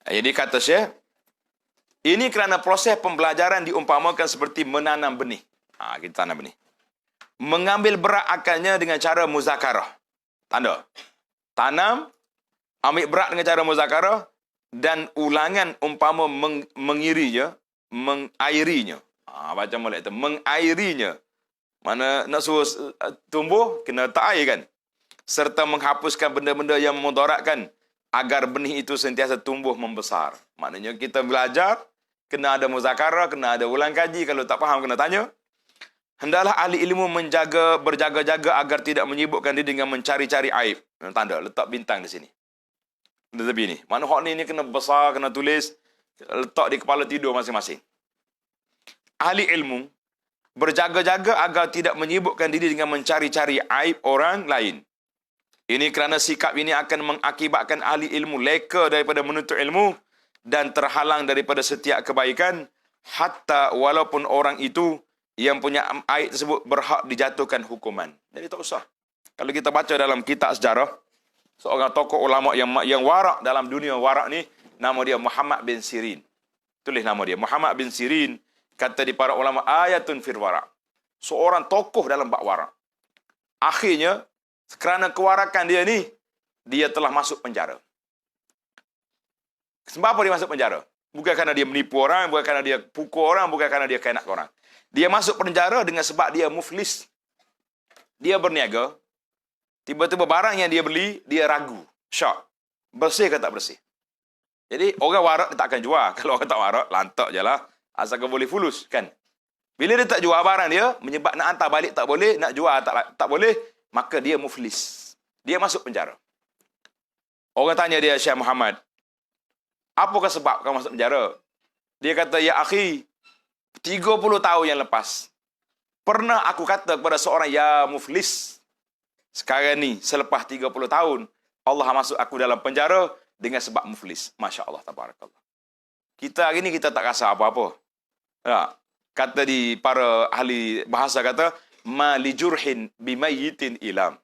A: Jadi kata Syekh, ini kerana proses pembelajaran diumpamakan seperti menanam benih. Kita tanam benih. Mengambil berat akalnya dengan cara muzakarah. Tanda. Tanam, ambil berat dengan cara muzakarah, dan ulangan umpama mengairinya. Baca molek tu. Mengairinya. Mana nak suruh tumbuh, kena tak air kan. Serta menghapuskan benda-benda yang memudaratkan agar benih itu sentiasa tumbuh membesar. Maknanya kita belajar, kena ada muzakarah, kena ada ulang kaji. Kalau tak faham, kena tanya. Hendaklah ahli ilmu berjaga-jaga agar tidak menyibukkan diri dengan mencari-cari aib. Tanda, letak bintang di sini. Tetapi ni, mana hak ni kena besar, kena tulis, letak di kepala tidur masing-masing. Ahli ilmu berjaga-jaga agar tidak menyibukkan diri dengan mencari-cari aib orang lain. Ini kerana sikap ini akan mengakibatkan ahli ilmu leka daripada menuntut ilmu dan terhalang daripada setiap kebaikan, hatta walaupun orang itu yang punya aib tersebut berhak dijatuhkan hukuman. Jadi tak usah. Kalau kita baca dalam kitab sejarah, seorang tokoh ulama yang warak dalam dunia warak ni, nama dia Muhammad bin Sirin. Tulis nama dia. Muhammad bin Sirin, kata di para ulama, ayatun fil warak. Seorang tokoh dalam bab warak. Akhirnya, kerana kewarakan dia ni, dia telah masuk penjara. Sebab apa dia masuk penjara? Bukan kerana dia menipu orang, bukan kerana dia pukul orang, bukan kerana dia kainak orang. Dia masuk penjara dengan sebab dia muflis. Dia berniaga. Tiba-tiba barang yang dia beli, dia ragu. Syak. Bersih ke tak bersih? Jadi, orang warak dia tak akan jual. Kalau orang tak warak, lantak je lah. Asalkan boleh fulus, kan? Bila dia tak jual barang dia, menyebab nak hantar balik tak boleh, nak jual tak boleh, maka dia muflis. Dia masuk penjara. Orang tanya dia, Syekh Muhammad, apakah sebab kau masuk penjara? Dia kata, ya akhi, 30 tahun yang lepas, pernah aku kata kepada seorang, ya muflis. Sekarang ni, selepas 30 tahun, Allah masuk aku dalam penjara dengan sebab muflis. Masya Allah, tabarakallah. Kita hari ni, kita tak rasa apa-apa. Ya. Kata di para ahli bahasa, kata, ma li jurhin bimayyitin ilam.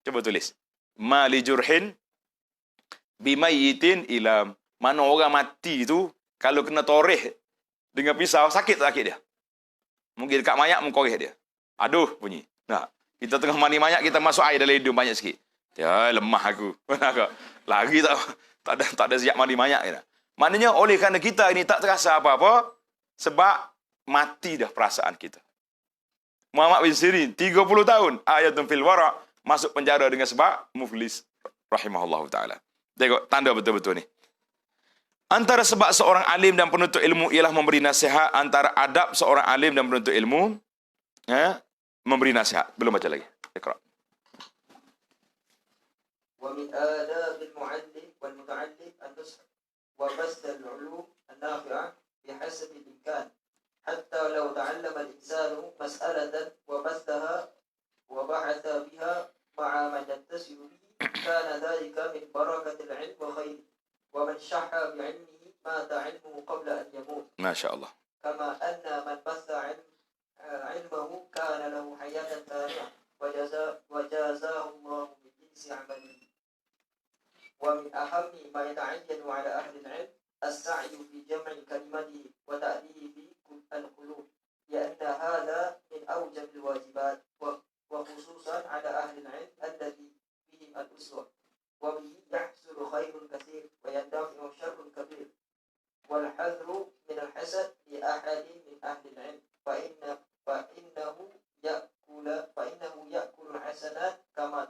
A: Cuba tulis. Ma li jurhin bimayyitin ilam. Mana orang mati tu, kalau kena toreh dengan pisau, sakit tak sakit dia? Mungkin dekat mayat, mengkoreh dia. Aduh, bunyi. Nah, kita tengah mandi mayat, kita masuk air dalam hidung banyak sikit. Ya, lemah aku. Lagi tak ada siap mandi mayat. Maknanya, oleh kerana kita ini tak terasa apa-apa, sebab mati dah perasaan kita. Muhammad bin Sirin, 30 tahun, ayatun fil wara', masuk penjara dengan sebab muflis. Rahimahullah ta'ala. Tengok, tanda betul-betul ni. Antara sebab seorang alim dan penuntut ilmu ialah memberi nasihat. Antara adab seorang alim dan penuntut ilmu, memberi nasihat. Belum baca lagi. Iqra.
B: Wa min adabil mu'allim wal muta'allim an-nusх wa bast al-'ulum an-nafi'ah bihasab al-imkan. Hatta law ta'allama al-insanu mas'alatan wa bastaha wa bahatha biha ma'a man yattasi'u bihi kana dhalika min barakati al-'ilm wa khairi. ومن شح بعلمه مات علمه قبل أن يموت.
A: ما شاء الله.
B: كما أن من بث علمه كان له حياة ثانية وجازاه الله من جنس عمله. ومن أهم ما يتعين على أهل العلم السعي في جمع كلمته وتأليف القلوب، لأن هذا من أوجب الواجبات، وخصوصا على أهل العلم الذي بهم الأسوة، وبه يحصل خير كثير ويندفع شر كبير. والحذر من الحسد لأحد من أهل العلم فإنه يأكل الحسنات كما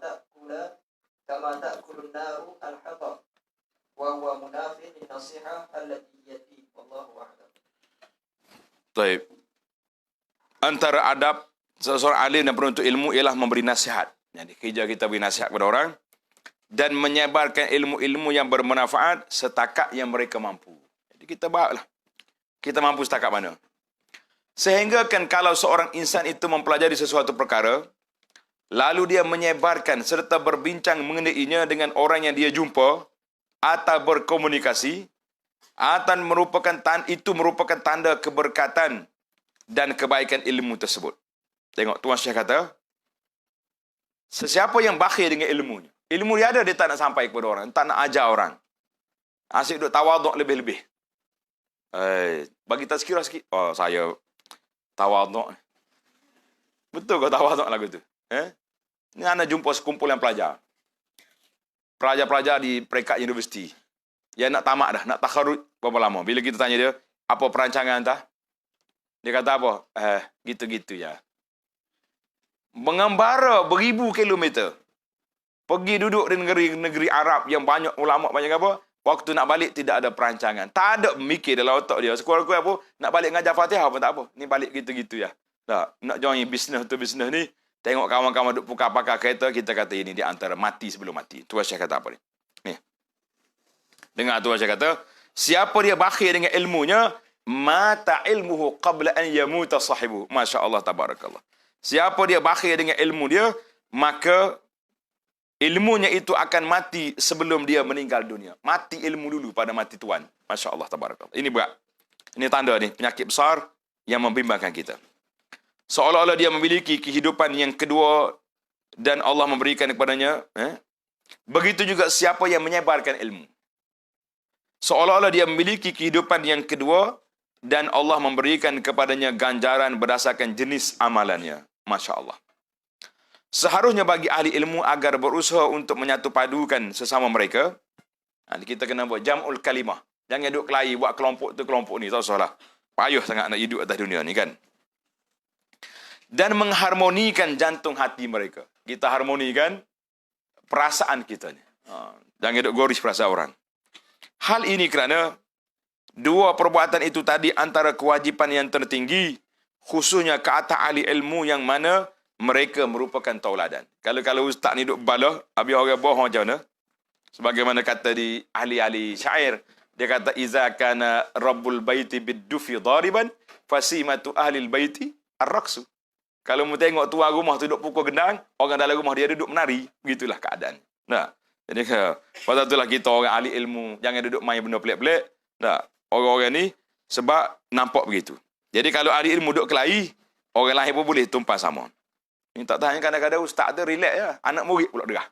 B: تأكل النار الحطب، وهو مناف للنصيحة التي يدي. والله أعلم.
A: Baik. Antara adab seorang alim dan penuntut ilmu ialah memberi nasihat. Jadi kerja kita beri nasihat kepada orang dan menyebarkan ilmu-ilmu yang bermanfaat setakat yang mereka mampu. Jadi kita baiklah. Kita mampu setakat mana? Sehingga kan kalau seorang insan itu mempelajari sesuatu perkara, lalu dia menyebarkan serta berbincang mengenainya dengan orang yang dia jumpa atau berkomunikasi, itu merupakan tanda keberkatan dan kebaikan ilmu tersebut. Tengok Tuan Syekh kata, sesiapa yang bakhil dengan ilmunya, ilmu dia ada, dia tak nak sampai kepada orang, tak nak ajar orang. Asyik duduk tawaduk lebih-lebih. Bagi tazkirah sikit. Oh, saya tawaduk. Betul kau tawaduk lagu tu? Ini anda jumpa sekumpulan pelajar. Pelajar-pelajar di peringkat universiti. Yang nak tamat dah, nak takharruj berapa lama. Bila kita tanya dia, apa perancangan entah? Dia kata apa? Gitu-gitu ya. Mengembara beribu kilometer. Pergi duduk di negeri Arab yang banyak ulama, banyak apa? Waktu nak balik tidak ada perancangan. Tak ada mikir dalam otak dia. Sekurang-kurang apa? Nak balik mengajar Fatihah pun tak apa. Ni balik gitu-gitu ya. Tak, nak join bisnes tu bisnes ni, tengok kawan-kawan duk pakar kereta, kita kata ini di antara mati sebelum mati. Tu Syekh kata apa ni? Ni. Dengar tu Syekh kata, siapa dia bakhil dengan ilmunya, mata ilmuhu qabla an yamuta sahibu. Masya-Allah tabarakallah. Siapa dia bakhil dengan ilmu dia, maka ilmunya itu akan mati sebelum dia meninggal dunia. Mati ilmu dulu pada mati tuan. Masya-Allah tabarakallah. Ini berat. Ini tanda ni, penyakit besar yang membimbangkan kita. Seolah-olah dia memiliki kehidupan yang kedua dan Allah memberikan kepadanya. Begitu juga siapa yang menyebarkan ilmu. Seolah-olah dia memiliki kehidupan yang kedua dan Allah memberikan kepadanya ganjaran berdasarkan jenis amalannya. Masya Allah. Seharusnya bagi ahli ilmu agar berusaha untuk menyatu padukan sesama mereka. Kita kena buat jam'ul kalimah. Jangan duduk kelahi buat kelompok tu kelompok ni. Tak salah. Payuh sangat nak hidup atas dunia ni kan. Dan mengharmonikan jantung hati mereka. Kita harmonikan perasaan kita ni. Jangan duduk goris perasaan orang. Hal ini kerana dua perbuatan itu tadi antara kewajipan yang tertinggi, khususnya ke atas ahli ilmu yang mana mereka merupakan tauladan. Kalau ustaz ni duk balah, habis orang bohong macam mana? Sebagaimana kata di ahli-ahli syair, dia kata iza kana rabbul baiti bid-dufi dhariban fasimatu ahli al-baiti ar-raqsu. Kalau mu tengok tuan rumah tu duk pukul gendang, orang dalam rumah dia duduk menari, begitulah keadaan. Nah, jadi pasal itulah kita orang ahli ilmu jangan duduk main benda pelik-pelik. Nah, orang-orang ni sebab nampak begitu. Jadi kalau ahli ilmu duduk kelahi, orang lain pun boleh tumpah sama. Ni tak tahan kadang-kadang ustaz tu relax je, anak murid pula derah.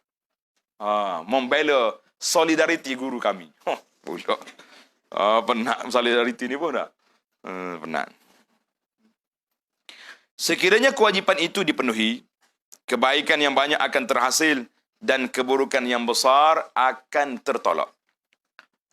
A: Membela solidariti guru kami. Pula. Penat solidariti ni pun dah. Penat. Sekiranya kewajipan itu dipenuhi, kebaikan yang banyak akan terhasil dan keburukan yang besar akan tertolak.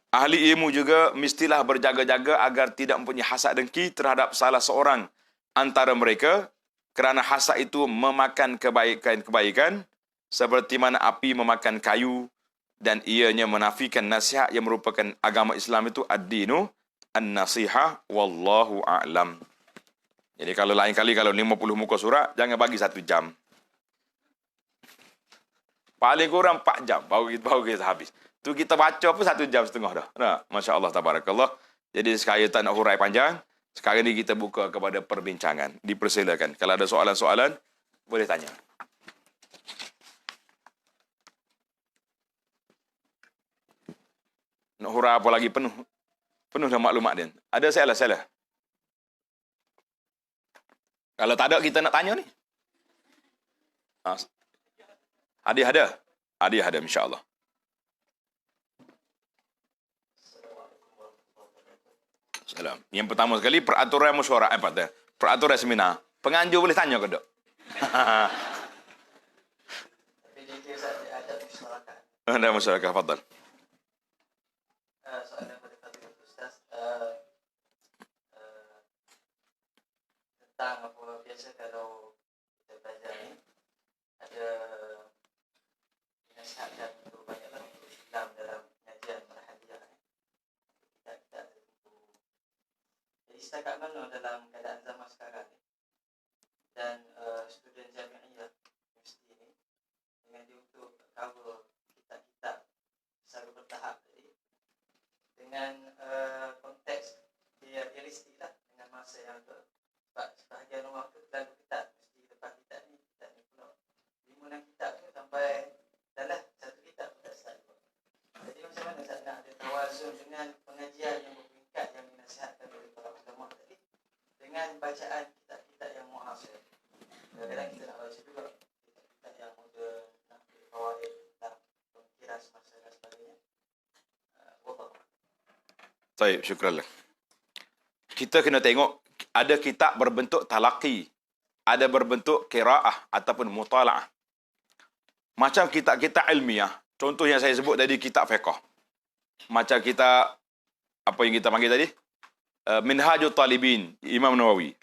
A: Ahli ilmu juga mestilah berjaga-jaga agar tidak mempunyai hasad dengki terhadap salah seorang antara mereka, kerana hasad itu memakan kebaikan-kebaikan seperti mana api memakan kayu, dan ianya menafikan nasihat yang merupakan agama Islam itu ad-dinu an-nasihah wallahu a'lam. Jadi kalau lain kali kalau 50 muka surat, jangan bagi 1 jam. Paling kurang 4 jam baru kita habis. Tu kita baca pun 1 jam setengah dah. Nah, Masya Allah tabarakallah. Jadi sekali tak nak hurai panjang, sekarang ni kita buka kepada perbincangan. Dipersilakan. Kalau ada soalan-soalan, boleh tanya. Nak hurai apa lagi penuh? Penuh dah maklumat dia. Ada salah. Kalau tak ada, kita nak tanya ni. Hadiah ada, insya-Allah. Salam. Yang pertama sekali, peraturan mesyuarat. Peraturan seminar. Penganjur boleh tanya ke tak?
B: Tapi dia ada masyarakat.
A: Ada masyarakat, fadal.
B: Soalan pada Fadilatul Ustaz. Tentang apa biasa kalau kita belajar ni, ada nasihatkan untuk banyaklah untuk Islam dalam pengajian Marhadiyah ni. Kita jadi setakat mana dalam keadaan zaman sekarang ni dan student jami'iyah universiti ni dengan dia untuk cover kitab-kitab secara bertahap tadi dengan konteks dia realistik lah dengan masa yang ada. Sebab sebahagian orang tu lalu kitab mesti lepas kitab ni penuh 5-6 kitab tu sampai dah lah 1 kitab pun tak start. Jadi macam mana Ustaz nak ada tawazun dengan pengajian yang berperingkat yang dinasihatkan oleh para ulama tadi dengan bacaan kitab-kitab yang muasir. Kadang-kadang kita nak baca juga kitab-kitab yang moden, nak fawaid tentang pemikiran semasa dan sebagainya. Wallah.
A: Baik, syukrallah. Kita kena tengok, ada kitab berbentuk talaqi, ada berbentuk qiraah ataupun mutala'ah. Macam kitab-kitab ilmiah, contoh yang saya sebut tadi kitab fiqh. Macam kitab, apa yang kita panggil tadi? Minhajul Talibin, Imam Nawawi.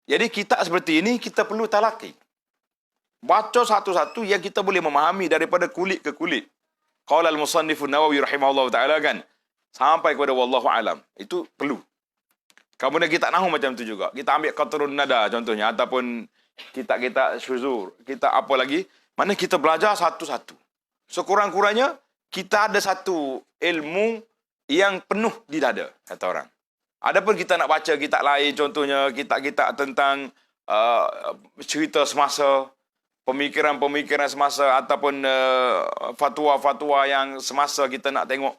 A: Jadi kitab seperti ini kita perlu talaqi. Baca satu-satu yang kita boleh memahami daripada kulit ke kulit. Qala al-musannifun Nawawi rahimahullah ta'ala kan, sampai kepada wallahu alam. Itu perlu. Kemudian kita nahu macam tu juga. Kita ambil qatrun nada contohnya. Ataupun kita syuzur. Kita apa lagi? Mana kita belajar satu-satu. Sekurang-kurangnya, kita ada satu ilmu yang penuh di dada, kata orang. Adapun kita nak baca kitab lain, contohnya kitab-kitab tentang cerita semasa, pemikiran-pemikiran semasa, ataupun fatwa-fatwa yang semasa kita nak tengok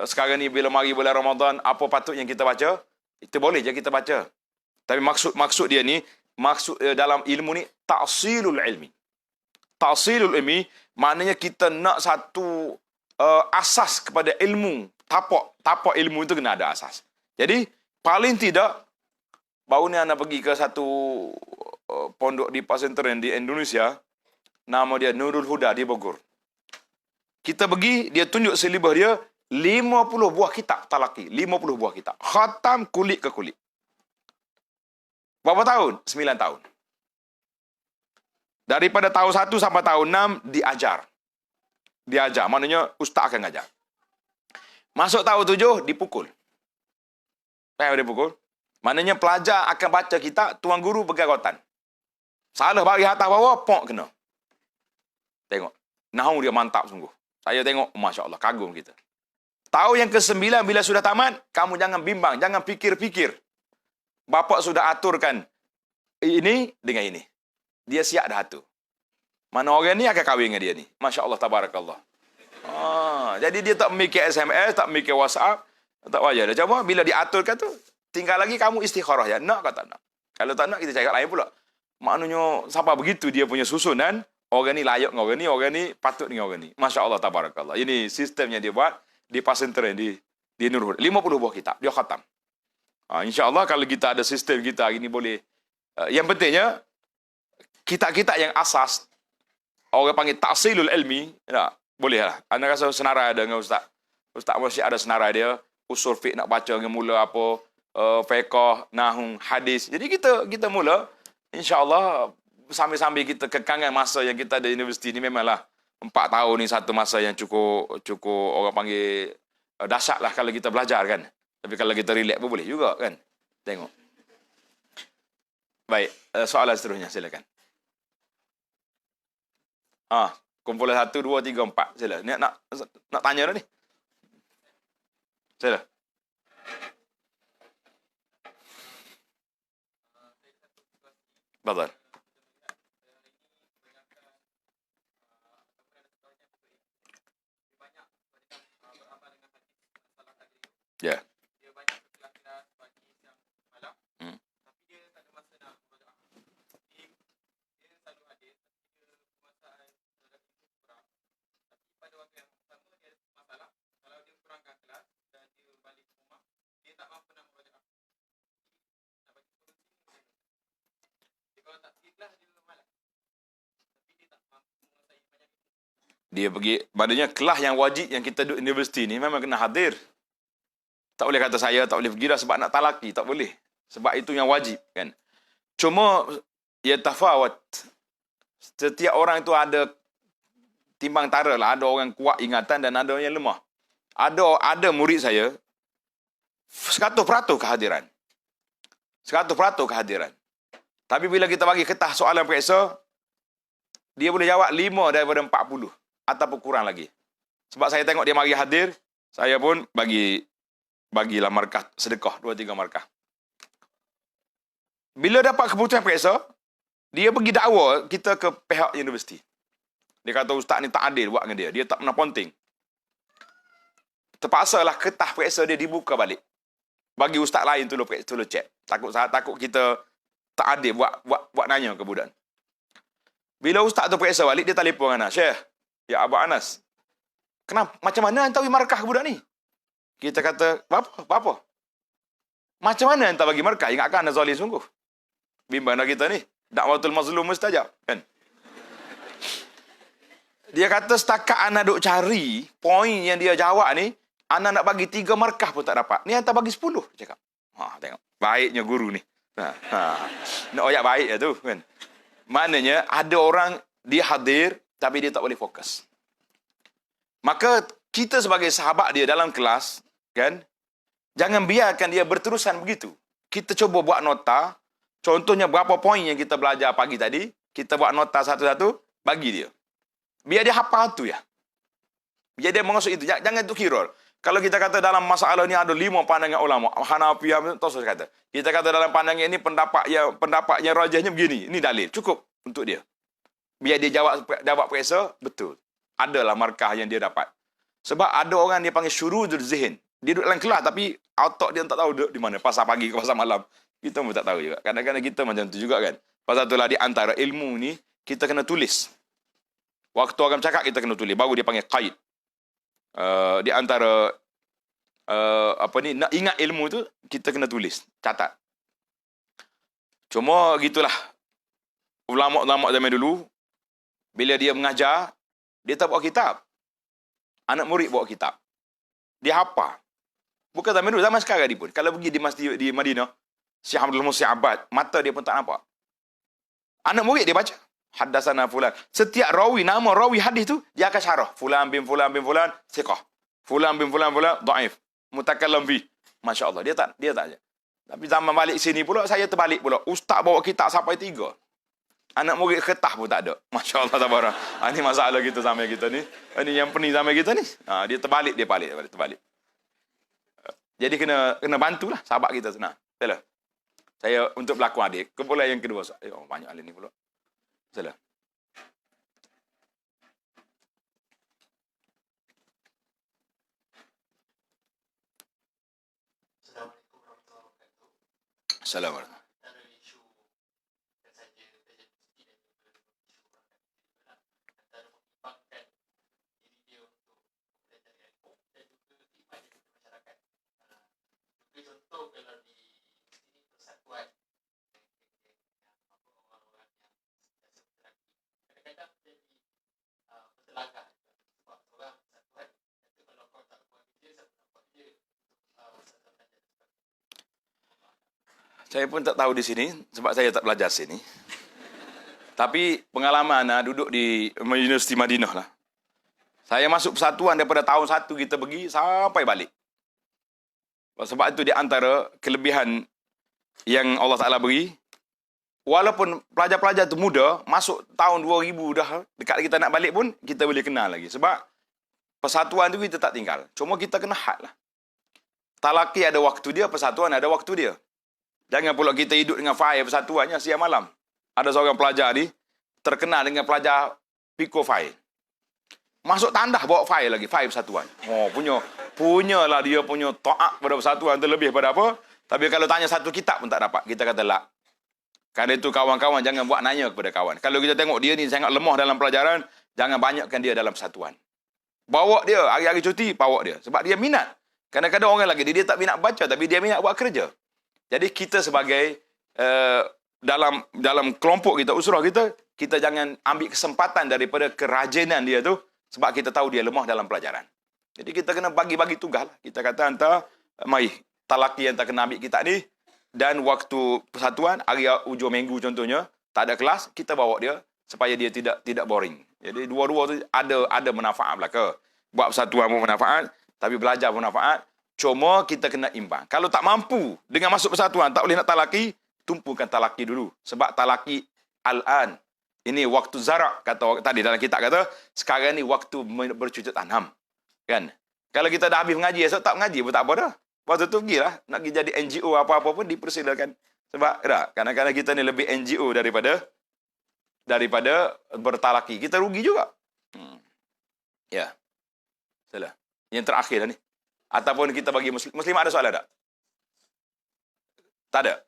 A: sekarang ni bila mari bulan Ramadan, apa patut yang kita baca, itu boleh je kita baca. Tapi maksud dia ni, maksud dalam ilmu ni, ta'silul ilmi. Ta'silul ilmi, maknanya kita nak satu asas kepada ilmu. Tapak ilmu itu kena ada asas. Jadi, paling tidak, baru ni anda pergi ke satu pondok di pesantren di Indonesia, nama dia Nurul Huda di Bogor. Kita pergi, dia tunjuk silibus dia, 50 buah kitab talaki. 50 buah kitab. Khatam kulit ke kulit. Berapa tahun? 9 tahun. Daripada tahun 1 sampai tahun 6, diajar. Diajar. Maknanya, ustaz akan ngajar. Masuk tahun 7, dipukul. Faham dipukul? Maknanya, pelajar akan baca kitab, tuan guru pegang rotan. Salah bagi atas bawah, pok kena. Tengok. Nahu dia mantap sungguh. Saya tengok, Masya Allah, kagum kita. Tahun yang ke-9 bila sudah tamat, kamu jangan bimbang, jangan fikir-fikir. Bapak sudah aturkan ini dengan ini. Dia siap dah atur. Mana orang ni akan kahwin dengan dia ni. Masya Allah, tabarakallah. Jadi dia tak mikir SMS, tak mikir WhatsApp, tak payah dah. Coba bila diaturkan tu, tinggal lagi kamu istikharah ya. Nak ke tak nak? Kalau tak nak, kita cakap lain pula. Maknanya, sampai begitu dia punya susunan, orang ni layak dengan orang ni patut dengan orang ni. Masya Allah, tabarakallah. Ini sistemnya dia buat di pesantren di Nurul. 50 buah kitab, dia khatam. InsyaAllah kalau kita ada sistem kita hari ni boleh. Yang pentingnya, kitab-kitab yang asas, orang panggil ta'silul ilmi, tak? Boleh lah. Anda rasa senarai ada dengan Ustaz. Ustaz masih ada senarai dia, usul fiqh nak baca dengan mula apa, fiqh, nahwu, hadis. Jadi kita mula, insyaAllah, sambil-sambil kita kekangan masa yang kita ada di universiti ni memanglah 4 tahun ni satu masa yang cukup orang panggil dahsyat lah kalau kita belajar kan. Tapi kalau kita relax pun boleh juga kan. Tengok. Baik, soalan seterusnya silakan. Kumpulan 1, 2, 3, 4. Sila. Ni nak tanya dah ni. Sila. Betul. Ya. Dia pergi, maknanya kelas yang wajib yang kita duduk universiti ni memang kena hadir. Tak boleh kata saya tak boleh pergi dah sebab nak talaki, tak boleh. Sebab itu yang wajib kan. Cuma ya tafawat. Setiap orang itu ada timbang tara lah, ada orang kuat ingatan dan ada yang lemah. Ada murid saya 100% kehadiran. 100% kehadiran. Tapi bila kita bagi ketah soalan periksa, dia boleh jawab 5 daripada 40 ataupun kurang lagi. Sebab saya tengok dia mari hadir, saya pun bagilah markah sedekah 2-3 markah. Bila dapat keputusan periksa, dia pergi dakwa kita ke pihak universiti. Dia kata ustaz ni tak adil buat dengan dia. Dia tak pernah ponting. Terpaksalah ketah periksa dia dibuka balik. Bagi ustaz lain tolong cek. Takut kita tak adil buat nanya ke budak. Bila ustaz tu periksa balik, dia telefon dengan Syekh. Ya Abang Anas. Kenapa? Macam mana hantar bagi markah ke budak ni? Kita kata, apa? Macam mana hantar bagi markah? Ingatkan anda zalim sungguh. Bimbang dah kita ni. Dakwatul mazlum mustajab. Kan? Dia kata, setakat anda duk cari poin yang dia jawab ni, anda nak bagi 3 markah pun tak dapat. Ni hantar bagi 10. Dia cakap. Tengok. Baiknya guru ni. Nak oyak baik lah tu. Kan? Maknanya, ada orang dia hadir, tapi dia tak boleh fokus. Maka, kita sebagai sahabat dia dalam kelas, kan, jangan biarkan dia berterusan begitu. kita cuba buat nota. Contohnya berapa poin yang kita belajar pagi tadi, kita buat nota satu-satu, bagi dia. Biar dia hafal tu ya. Biar dia mengasuk itu. Jangan tu kira. Kalau kita kata dalam masalah ni ada 5 pandangan ulama, Hanafiyah, terus kata. Kita kata dalam pandangan ini pendapatnya rajahnya begini. Ini dalil. Cukup untuk dia. Biar dia jawab periksa, betul. Adalah markah yang dia dapat. Sebab ada orang dia panggil syurudul zihin. Dia duduk dalam kelas tapi otak dia tak tahu duduk di mana. Pasal pagi ke pasal malam. Kita pun tak tahu juga. Kadang-kadang kita macam tu juga kan. Pasal itulah di antara ilmu ni, kita kena tulis. Waktu orang cakap, kita kena tulis. Baru dia panggil qaid. Di antara nak ingat ilmu tu, kita kena tulis. Catat. Cuma gitulah. Ulama-ulama zaman dulu, bila dia mengajar, dia tak bawa kitab. Anak murid bawa kitab. Dia hafal. Bukan zaman dulu, zaman sekarang ni pun. Kalau pergi di masjid di Madinah, Syekh Abdul Muhsin Abbad, mata dia pun tak nampak. Anak murid dia baca. Haddatsana fulan. Setiap rawi, nama rawi hadis tu, dia akan syarah. Fulan bin fulan bin fulan, thiqah. Fulan bin fulan fulan, dhaif. Mutakallam fi. Masya Allah. Dia tak aja. Tapi zaman balik sini pula, saya terbalik pula. Ustaz bawa kitab sampai 3. Anak murid kertas pun tak ada. Masya Allah, tabarah. Ini masalah kita sama kita ni. Ini yang pening sama kita ni. Dia terbalik. Jadi kena bantulah sahabat kita senang. Betul. Saya untuk berlaku adik. Kepulauan yang kedua. Banyak hal ni pula. Betul. Assalamualaikum. Saya pun tak tahu di sini sebab saya tak belajar sini. Tapi pengalaman duduk di Universiti Madinah lah. Saya masuk persatuan daripada tahun 1 kita pergi sampai balik. Sebab itu di antara kelebihan yang Allah Ta'ala beri. Walaupun pelajar-pelajar tu muda, masuk tahun 2000 dah, dekat kita nak balik pun, kita boleh kenal lagi. Sebab persatuan tu kita tak tinggal. Cuma kita kena had lah. Talaki ada waktu dia, persatuan ada waktu dia. Jangan pula kita hidup dengan file persatuannya siang malam. Ada seorang pelajar ni, terkenal dengan pelajar Pico file. Masuk tandah bawa file lagi, file persatuan. Punyalah dia punya ta'ak pada persatuan terlebih pada apa. Tapi kalau tanya satu kitab pun tak dapat. Kita kata lah. Kerana itu kawan-kawan jangan buat nanya kepada kawan. Kalau kita tengok dia ni sangat lemah dalam pelajaran, jangan banyakkan dia dalam persatuan. Bawa dia, hari-hari cuti, bawa dia. Sebab dia minat. Kadang-kadang orang lagi, dia tak minat baca, tapi dia minat buat kerja. Jadi kita sebagai dalam kelompok kita, usrah kita, kita jangan ambil kesempatan daripada kerajinan dia tu sebab kita tahu dia lemah dalam pelajaran. Jadi kita kena bagi-bagi tugas. Kita kata hantar, mari, talaki yang tak kena ambil kita ni dan waktu persatuan, hari hujung minggu contohnya, tak ada kelas, kita bawa dia supaya dia tidak boring. Jadi dua-dua tu ada manfaat belaka. Buat persatuan pun manfaat, tapi belajar pun manfaat. Cuma kita kena imbang. Kalau tak mampu dengan masuk persatuan, tak boleh nak talaki, tumpukan talaki dulu. Sebab talaki al-an. Ini waktu zarak, kata tadi dalam kitab kata, sekarang ni waktu bercucuk tanam. Kan? Kalau kita dah habis mengaji, esok tak mengaji pun tak apa dah. Waktu tu pergilah, nak pergi jadi NGO apa-apa pun dipersilakan. Sebab kadang-kadang kita ni lebih NGO daripada bertalaki. Kita rugi juga. Ya. Salah. Yang terakhir lah ni. Ataupun kita bagi Muslim ada soalan tak? Tak ada.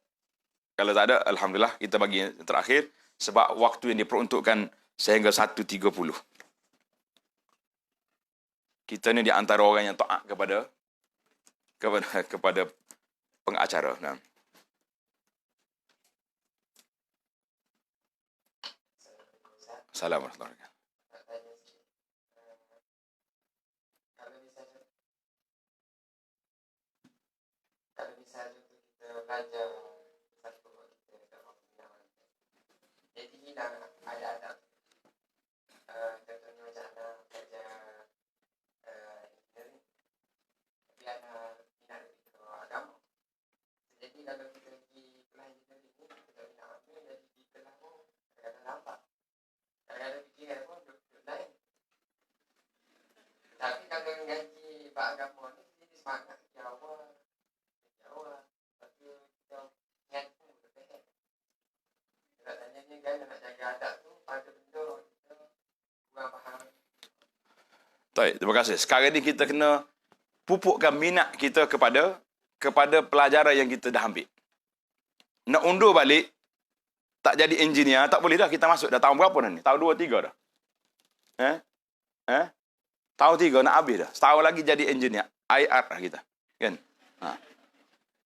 A: Kalau tak ada, alhamdulillah kita bagi yang terakhir sebab waktu yang diperuntukkan sehingga 1.30. Kita ni di antara orang yang taat kepada pengacara. Nah. Assalamualaikum warahmatullahi wabarakatuh.
B: Belajar satu kita dalam pilihan. Jadi dah ada contohnya macam mana belajar engineering, tapi ada minat lebih ke agama. Jadi kalau kita agama ni jadi semangat Jawa. Tapi kita nyatu lebih. Katanya ni kan nak jaga adat tu ada benda kita kurang faham.
A: Baik, terima kasih. Sekarang ni kita kena pupukkan minat kita kepada pelajaran yang kita dah ambil. Nak undur balik, tak jadi engineer, tak boleh dah. Kita masuk dah tahun berapa dah ni? Tahun 2, 3 dah. Tahun 3 nak habis dah. Setahun lagi jadi engineer. IR lah kita. Kan?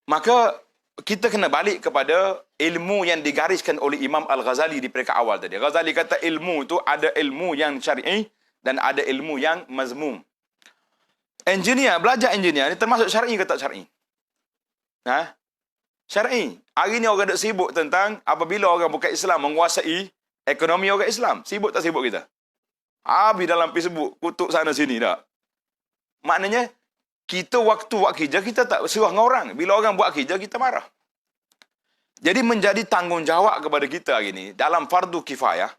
A: Maka, kita kena balik kepada ilmu yang digariskan oleh Imam Al-Ghazali di peringkat awal tadi. Ghazali kata ilmu tu ada ilmu yang syar'i dan ada ilmu yang mazmum. Belajar engineer ni termasuk syar'i ke tak syar'i? Syar'i. Hari ni orang duk sibuk tentang apabila orang bukan Islam menguasai ekonomi orang Islam. Sibuk tak sibuk kita? Habis dalam Facebook, kutuk sana sini tak? Maknanya, kita waktu buat kerja, kita tak suruh dengan orang. Bila orang buat kerja, kita marah. Jadi menjadi tanggungjawab kepada kita hari ni, dalam fardu kifayah,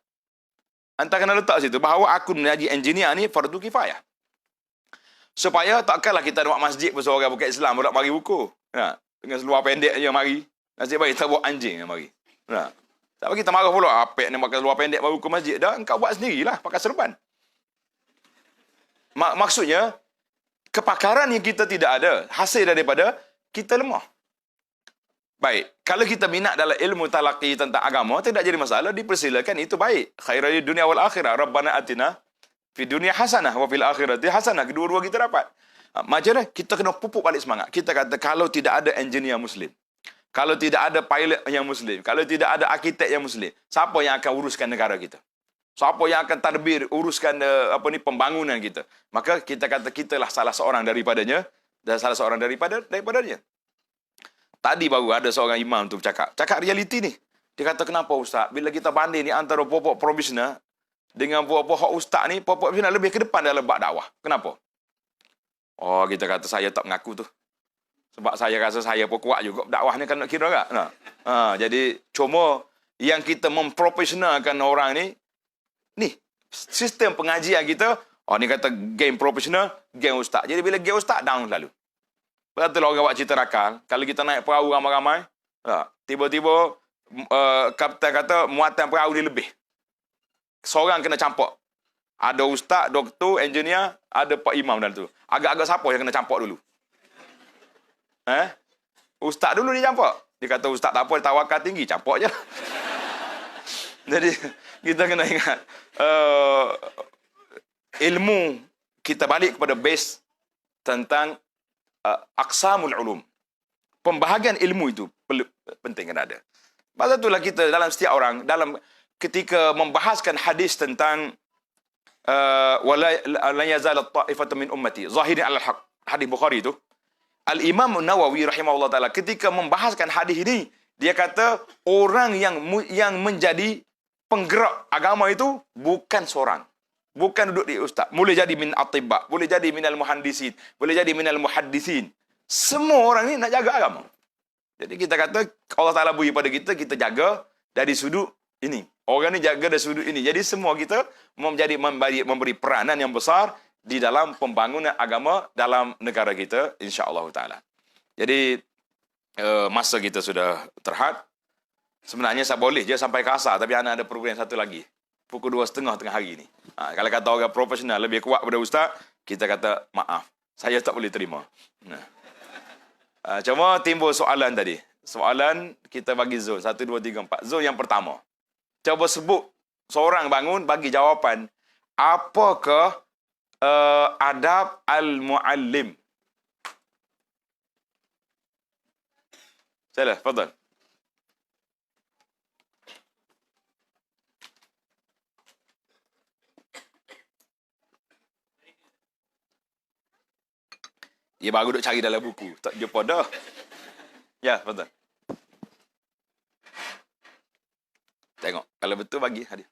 A: anda kena letak situ, bahawa aku menjadi engineer ni fardu kifayah. Supaya takkanlah kita nak masjid pasal orang bukan Islam, nak mari buku. Dengan seluar pendek je mari. Nasib baik tak buat anjing je mari. Tak kita marah pula, apek ni pakai seluar pendek baru ke masjid. Dah, engkau buat sendirilah, pakai serban. Maksudnya, kepakaran yang kita tidak ada, hasil daripada kita lemah. Baik, kalau kita minat dalam ilmu talaqi tentang agama, tidak jadi masalah, dipersilakan, itu baik. Khairul dunia wal akhirah, Rabbana atina fi dunia hasanah, wa fil akhirati hasanah. Kedua-dua kita dapat. Macam mana? Kita kena pupuk balik semangat. Kita kata, kalau tidak ada engineer Muslim, kalau tidak ada pilot yang Muslim, kalau tidak ada arkitek yang Muslim, siapa yang akan uruskan negara kita? Siapa yang akan tadbir, uruskan pembangunan kita? Maka kita kata kitalah salah seorang daripadanya dan salah seorang daripadanya. Tadi baru ada seorang imam tu cakap realiti ni. Dia kata, kenapa Ustaz? Bila kita banding ni antara pokok provisional dengan pokok Ustaz ni, pokok provisional lebih ke depan dalam bab dakwah. Kenapa? Oh, kita kata saya tak mengaku tu. Sebab saya rasa saya pun kuat juga dakwah ni kan nak kira tak? Jadi cuma yang kita memprofesionalkan orang ni sistem pengajian kita, ni kata game profesional, game ustaz. Jadi bila game ustaz down selalu. Betul orang buat cerita rakal, kalau kita naik perahu ramai-ramai, tiba-tiba kapten kata muatan perahu ni lebih. Seorang kena campak. Ada ustaz, doktor, engineer, ada pak imam dalam tu. Agak-agak siapa yang kena campak dulu? Ustaz dulu dia campak. Dia kata ustaz tak apa, dia tawakal tinggi, campak je. Jadi kita kena ingat ilmu kita balik kepada base tentang aqsamul ulum. Pembahagian ilmu itu penting kena ada. Pasal itulah kita dalam setiap orang ketika membahaskan hadis tentang wala yazal ta'ifatu min ummati zahirin 'alal haq, hadis Bukhari itu, Al-Imam Nawawi rahimahullah ta'ala ketika membahaskan hadis ini, dia kata orang yang menjadi penggerak agama itu bukan seorang. Bukan duduk di ustaz. Boleh jadi min atibba, boleh jadi minal muhandisin, boleh jadi minal muhaddisin. Semua orang ni nak jaga agama. Jadi kita kata Allah Ta'ala beri pada kita, kita jaga dari sudut ini. Orang ni jaga dari sudut ini. Jadi semua kita memberi peranan yang besar di dalam pembangunan agama dalam negara kita, insya-Allah Ta'ala. Jadi, masa kita sudah terhad. Sebenarnya saya boleh je sampai ke asar, tapi anak ada program satu lagi. Pukul 2.30 tengah hari ni. Kalau kata orang profesional lebih kuat pada ustaz, kita kata maaf, saya tak boleh terima. Cuma timbul soalan tadi. Soalan kita bagi zon 1, 2, 3, 4. Zon yang pertama. Cuba sebut seorang bangun bagi jawapan. Apakah adab al-muallim? Salah, fadal. Dia baru duk cari dalam buku. Tak jumpa dah. Ya, betul. Tengok. Kalau betul, bagi hadiah.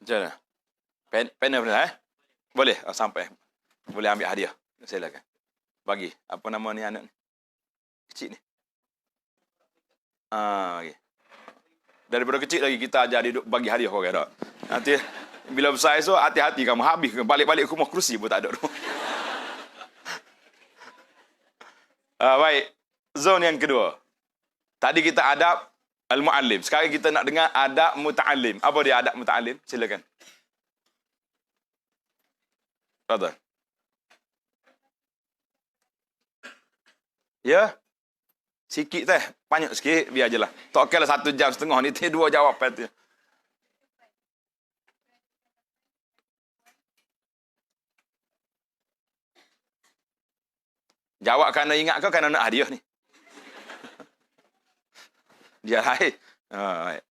A: Macam mana? Panel pernah, Boleh, sampai. Boleh ambil hadiah. Silakan. Bagi. Apa nama ni anak ni? Kecil ni. Bagi. Daripada kecil lagi kita ajar dia bagi hadiah orang tak. Nanti bila besar esok hati-hati kamu habis balik-balik ke rumah kerusi pun tak ada. Baik. Zon yang kedua. Tadi kita adab al-muallim. Sekarang kita nak dengar adab muta'allim. Apa dia adab muta'allim? Silakan. Fadhal. Ya. Sikit teh. Banyak sikit. Biar je lah. Tak okey lah 1 jam setengah ni. 2 jawapan tu. Jawab kerana ingat ke kerana nak hadiah ni? Dia lain. Baik.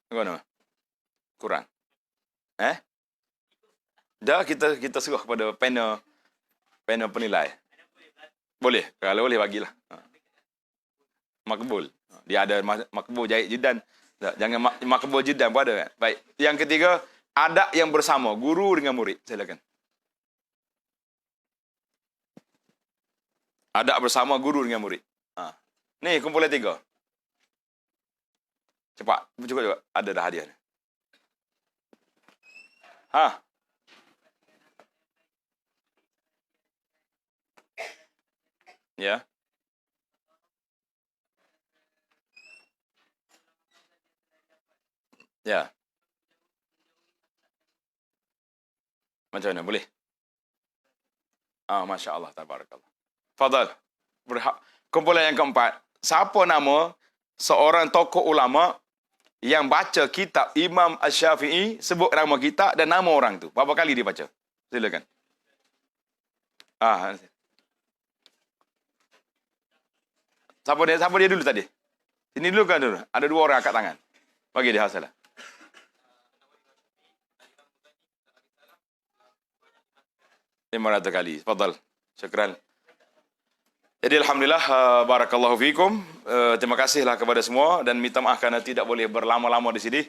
A: Bagaimana? Kurang. Dah kita serah kepada panel penilai. Boleh. Kalau boleh bagilah. Makbul. Dia ada makbul jahit jidan. Tak, jangan makbul jidan pun ada kan. Baik. Yang ketiga, adab yang bersama guru dengan murid. Silakan. Adab bersama guru dengan murid. Ni kumpulan 3. Cepat. Cukup. Ada dah hadiah. Ya. Ya. Macam mana? Boleh? Masya Allah. Tabarakallah. Fadal. Kumpulan yang keempat. Siapa nama seorang tokoh ulama yang baca kitab Imam Asy-Syafi'i, sebut nama kitab dan nama orang tu. Berapa kali dia baca? Silakan. Siapa dia dulu tadi? Sini dulu kan dulu. Ada 2 orang angkat tangan. Bagi dia hasil. 500 kali. Fadal. Syukran. Jadi Alhamdulillah, barakallahu fikum. Terima kasihlah kepada semua dan minta maaf kerana tidak boleh berlama-lama di sini.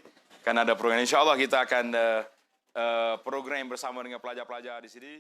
A: Karena ada program. InsyaAllah kita akan program bersama dengan pelajar-pelajar di sini.